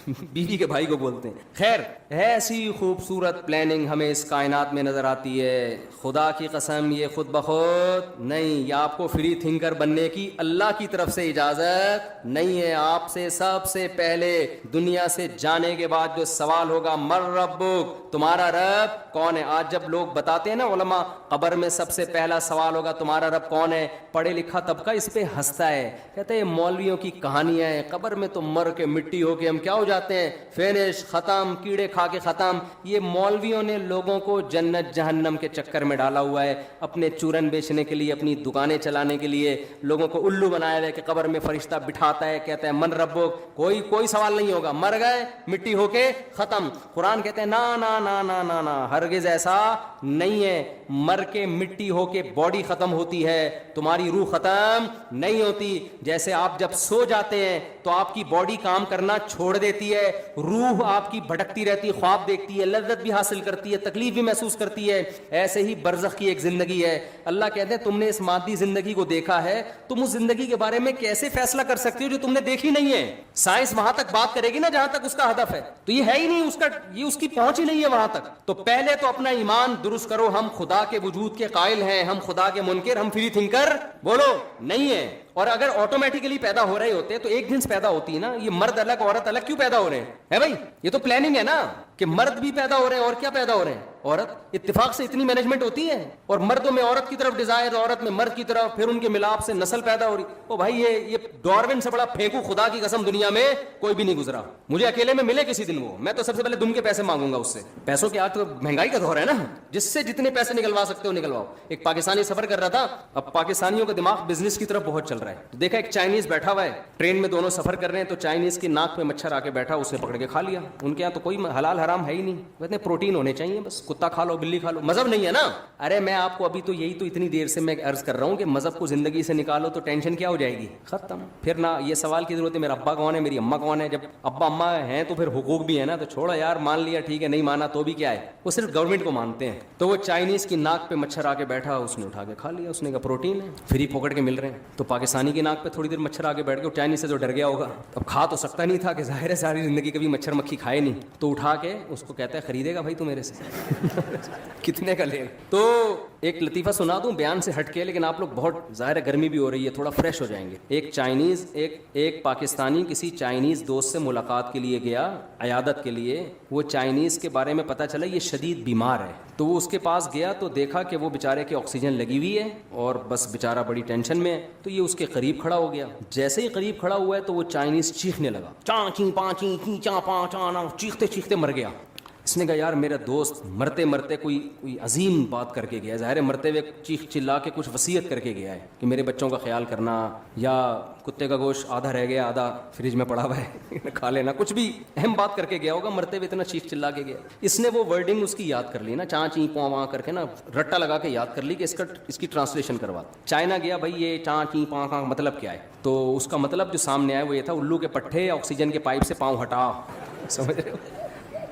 بیوی کے بھائی کو بولتے ہیں. خیر ایسی خوبصورت پلاننگ ہمیں اس کائنات میں نظر آتی ہے. خدا کی قسم یہ خود بخود نہیں, یہ آپ کو فری تھنکر بننے کی اللہ کی طرف سے اجازت نہیں ہے. آپ سے سب سے پہلے دنیا سے جانے کے بعد جو سوال ہوگا, مر ربک, تمہارا رب کون ہے. آج جب لوگ بتاتے ہیں نا علماء, قبر میں سب سے پہلا سوال ہوگا تمہارا رب کون ہے, پڑھے لکھا طبقہ اس پہ ہنستا ہے, کہتے ہیں مولویوں کی کہانیاں ہیں, قبر میں تو مر کے مٹی ہو کے ہم کیا ہو جاتے ہیں, فینش, ختم, کیڑے کھا کے ختم. یہ مولویوں نے لوگوں کو جنت جہنم کے چکر میں ڈالا ہوا ہے, اپنے چورن بیچنے کے لیے, اپنی دکانیں چلانے کے لیے لوگوں کو الو بنایا ہے کہ قبر میں فرشتہ بٹھاتا ہے, کہتا ہے من ربک. کوئی سوال نہیں ہوگا, مر گئے مٹی ہو کے ختم. قرآن کہتے ہیں نا نا نا نا نا نا, ہرگز ایسا نہیں ہے. مر کے مٹی ہو کے باڈی ختم ہوتی ہے, تمہاری روح ختم نہیں ہوتی. جیسے آپ جب سو جاتے ہیں تو آپ کی باڈی کام کرنا چھوڑ دیتی ہے, روح آپ کی بھٹکتی رہتی ہے, خواب دیکھتی ہے, لذت بھی حاصل کرتی ہے, تکلیف بھی محسوس کرتی ہے. ایسے ہی برزخ کی ایک زندگی ہے. اللہ کہتے ہیں تم نے اس مادی زندگی کو دیکھا ہے, تم اس زندگی کے بارے میں کیسے فیصلہ کر سکتے ہو جو تم نے دیکھی نہیں ہے. سائنس وہاں تک بات کرے گی نا جہاں تک اس کا ہدف ہے, تو یہ ہے ہی نہیں, یہ اس کی پہنچ ہی نہیں ہے وہاں تک. تو پہلے تو اپنا ایمان درست کرو, ہم خدا کے وجود کے قائل ہیں, ہم خدا کے منکر, ہم فری تھنکر بولو نہیں ہے. اور اگر آٹومیٹیکلی پیدا ہو رہے ہوتے تو ایک جنس پیدا ہوتی ہے نا, یہ مرد الگ عورت الگ کیوں پیدا ہو رہے ہیں بھائی, یہ تو پلاننگ ہے نا کہ مرد بھی پیدا ہو رہے ہیں اور کیا پیدا ہو رہے ہیں, عورت. اتفاق سے اتنی مینجمنٹ ہوتی ہے, اور مردوں میں عورت کی طرف ڈیزائر, عورت میں مرد کی طرف, پھر ان کے ملاپ سے نسل پیدا ہو رہی. او بھائی یہ ڈارون سے بڑا پھینکو خدا کی قسم دنیا میں کوئی بھی نہیں گزرا. مجھے اکیلے میں ملے کسی دن وہ, میں تو سب سے پہلے دم کے پیسے مانگوں گا اس سے. پیسوں کے آج تو مہنگائی کا دور ہے نا, جس سے جتنے پیسے نکلوا سکتے ہو نکلواؤ. ایک پاکستانی سفر کر رہا تھا, اب پاکستانیوں کا دماغ بزنس کی طرف بہت چل رہا ہے, تو دیکھا ایک چائنیز بیٹھا ہوا ہے ٹرین میں, دونوں سفر کر رہے ہیں, تو چائنیز کی ناک پہ مچھر آ کے بیٹھا, اسے پکڑ کے کھا لیا. ان کے یہاں تو کوئی حلال حرام ہے ہی نہیں, کہتے ہیں پروٹین ہونے چاہیے, بس کتا کھا لو, بلی کھا لو, مذہب نہیں ہے نا. ارے میں آپ کو ابھی تو یہی تو اتنی دیر سے میں عرض کر رہا ہوں کہ مذہب کو زندگی سے نکالو تو ٹینشن کیا ہو جائے گی, ختم. پھر نہ یہ سوال کی ضرورت ہے میرا ابا کون ہے, میری اماں کون ہے. جب ابا اماں ہیں تو پھر حقوق بھی ہے نا, تو چھوڑا یار, مان لیا ٹھیک ہے, نہیں مانا تو بھی کیا ہے, وہ صرف گورنمنٹ کو مانتے ہیں. تو وہ چائنیز کی ناک پہ مچھر آ کے بیٹھا, اس نے اٹھا کے کھا لیا, اس نے کہا پروٹین ہے, فری پکڑ کے مل رہے ہیں. تو پاکستانی کی ناک پہ تھوڑی دیر مچھر آ کے بیٹھ کے, چائنیز سے جو ڈر گیا ہوگا, اب کھا تو سکتا نہیں تھا کہ ظاہر ہے ساری زندگی کبھی مچھر مکھی کھائے نہیں, تو اٹھا کے اس کو کہتا ہے خریدے گا بھائی تو میرے سے کتنے کا لے. تو ایک لطیفہ سنا دوں بیان سے ہٹ کے, لیکن آپ لوگ بہت ظاہر ہے گرمی بھی ہو رہی ہے, تھوڑا فریش ہو جائیں گے. ایک پاکستانی کسی چائنیز دوست سے ملاقات کے لیے گیا, عیادت کے لیے. وہ چائنیز کے بارے میں پتہ چلا یہ شدید بیمار ہے, تو وہ اس کے پاس گیا تو دیکھا کہ وہ بیچارے کے آکسیجن لگی ہوئی ہے اور بس بیچارہ بڑی ٹینشن میں ہے. تو یہ اس کے قریب کھڑا ہو گیا. جیسے ہی قریب کھڑا ہوا ہے تو وہ چائنیز چیخنے لگا, چاں چیں پاں چیں چیں چاں پاں چاں, چیختے چیختے مر گیا. اس نے کہا یار میرا دوست مرتے مرتے کوئی عظیم بات کر کے گیا ہے, ظاہر ہے مرتے ہوئے چیخ چلا کے کچھ وصیت کر کے گیا ہے کہ میرے بچوں کا خیال کرنا, یا کتے کا گوشت آدھا رہ گیا آدھا فریج میں پڑا ہوا ہے کھا لینا, کچھ بھی اہم بات کر کے گیا ہوگا, مرتے ہوئے اتنا چیخ چلا کے گیا. اس نے وہ ورڈنگ اس کی یاد کر لی نا, چاں چیں پواں وہاں کر کے نا رٹا لگا کے یاد کر لی کہ اس کی ٹرانسلیشن کروا. چائنا گیا بھائی یہ چاں چیں پواں کا مطلب کیا ہے, تو اس کا مطلب جو سامنے آیا وہ یہ تھا الو کے پٹھے آکسیجن کے پائپ سے پاؤں ہٹا. سمجھ رہے ہو,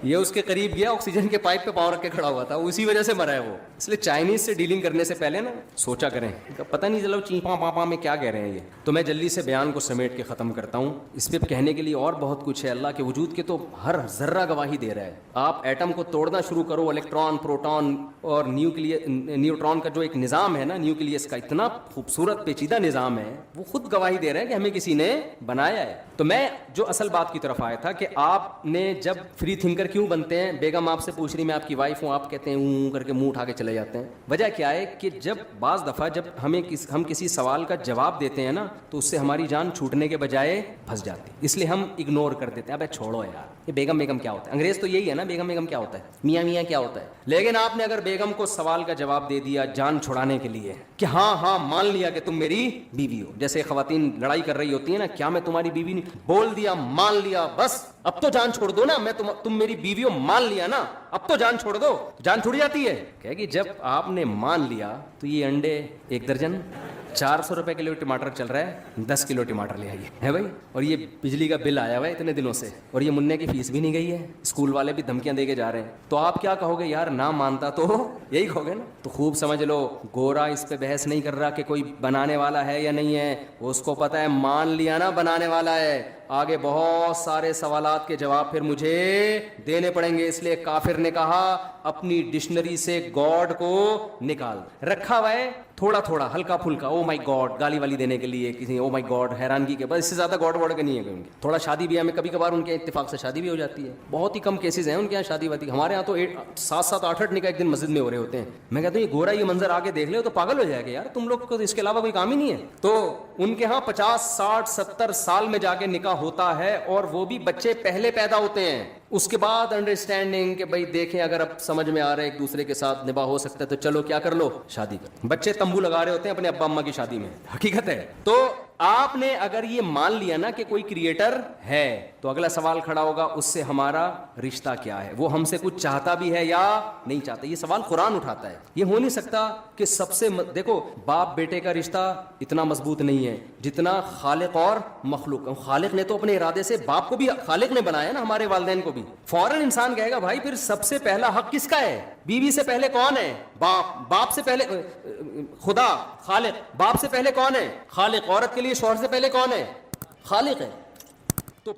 یہ اس کے قریب گیا, آکسیجن کے پائپ پہ پاؤں رکھ کے کھڑا ہوا تھا, اسی وجہ سے مرا ہے وہ. اس لیے چائنیز سے ڈیلنگ کرنے سے پہلے نا سوچا کریں, پتہ نہیں چلو چیں پاں پاں میں کیا کہہ رہے ہیں یہ. تو میں جلدی سے بیان کو سمیٹ کے ختم کرتا ہوں. اس پہ کہنے کے لیے اور بہت کچھ ہے. اللہ کے وجود کے تو ہر ذرہ گواہی دے رہا ہے. آپ ایٹم کو توڑنا شروع کرو, الیکٹران پروٹون اور نیوٹران کا جو ایک نظام ہے نا نیوکلیس کا, اتنا خوبصورت پیچیدہ نظام ہے, وہ خود گواہی دے رہے ہیں کہ ہمیں کسی نے بنایا ہے. تو میں جو اصل بات کی طرف آیا تھا کہ آپ نے جب فری تھنکر کیوں بنتے ہیں, بیگم آپ سے پوچھ رہی میں آپ کی وائف ہوں, آپ کہتے ہیں اوں کر کے منہ اٹھا کے چلے جاتے ہیں. وجہ کیا ہے کہ جب بعض دفعہ جب ہم کسی سوال کا جواب دیتے ہیں نا تو اس سے ہماری جان چھوٹنے کے بجائے پھنس جاتی ہے, اس لیے ہم اگنور کر دیتے ہیں. ابے چھوڑو یار, یہ بیگم کیا ہوتا ہے, انگریز تو یہی ہے نا, بیگم کیا ہوتا ہے, میاں کیا ہوتا ہے. لیکن آپ نے اگر بیگم کو سوال کا جواب دے دیا جان چھڑانے کے لیے کہ ہاں مان لیا کہ تم میری بیوی ہو, جیسے خواتین لڑائی کر رہی ہوتی ہیں نا, کیا میں تمہاری بیوی نہیں, بول دیا مان لیا, بس اب تو جان چھوڑ دو نا, میں تم میری بیوی ہو, مان لیا نا, اب تو جان چھوڑ دو. جان چھوڑ جاتی ہے. کہے کہ جب آپ نے مان لیا تو یہ انڈے 1 درجن 400 روپے کلو ٹماٹر چل رہا ہے, 10 کلو ٹماٹر لے آئیے ہے بھائی. اور یہ بجلی کا بل آیا ہوا ہے اتنے دنوں سے, اور یہ منع کی فیس بھی نہیں گئی ہے, اسکول والے بھی دھمکیاں دے کے جا رہے ہیں. تو آپ کیا کہو گے یار, نہ مانتا تو یہی کہو گے نا. تو خوب سمجھ لو, گورا اس پہ بحث نہیں کر رہا کہ کوئی بنانے والا ہے یا نہیں ہے, اس کو پتا ہے مان لیا نا بنانے والا ہے. آگے بہت سارے سوالات کے جواب پھر مجھے دینے پڑیں گے. اس لیے کافر نے کہا اپنی ڈکشنری سے گاڈ کو نکال. رکھا ہوا ہے تھوڑا تھوڑا ہلکا پھلکا, او مائی گاڈ گالی والی دینے کے لیے کسی, او مائی گاڈ حیرانگی کے, بس اس سے زیادہ گاڈ واڈ کے نہیں ہے. تھوڑا شادی بیاہ میں کبھی کبھار ان کے اتفاق سے شادی بھی ہو جاتی ہے, بہت ہی کم کیسز ہیں ان کے یہاں شادی واتی. ہمارے یہاں تو 7-7 8-8 نکاح ایک دن مسجد میں ہو رہے ہوتے ہیں. میں کہتا ہوں یہ گورا یہ منظر آگے دیکھ لے تو پاگل ہو جائے گا یار, تم لوگ کو اس کے علاوہ کوئی کام ہی نہیں ہے. تو ان کے ہاں 50 60 70 سال میں جا کے نکاح ہوتا ہے, اور وہ بھی بچے پہلے پیدا ہوتے ہیں. اس کے بعد انڈرسٹینڈنگ کہ بھائی دیکھیں اگر اب سمجھ میں آ رہا ہے ایک دوسرے کے ساتھ نباہ ہو سکتا ہے تو چلو کیا کر لو, شادی کر. بچے تمبو لگا رہے ہوتے ہیں اپنے ابا اماں کی شادی میں, حقیقت ہے. تو آپ نے اگر یہ مان لیا نا کہ کوئی کریٹر ہے, تو اگلا سوال کھڑا ہوگا اس سے ہمارا رشتہ کیا ہے, وہ ہم سے کچھ چاہتا بھی ہے یا نہیں چاہتا. یہ سوال قرآن اٹھاتا ہے. یہ ہو نہیں سکتا کہ سب سے دیکھو باپ بیٹے کا رشتہ اتنا مضبوط نہیں ہے جتنا خالق اور مخلوق. خالق نے تو اپنے ارادے سے, باپ کو بھی خالق نے بنایا نا, ہمارے والدین کو بھی. فوراً انسان کہے گا بھائی پھر سب سے پہلا حق کس کا ہے, بیوی سے پہلے کون ہے, باپ. باپ سے پہلے خدا خالق, باپ سے پہلے کون ہے, خالق. عورت کے لیے شوہر سے پہلے کون ہے, خالق ہے. تو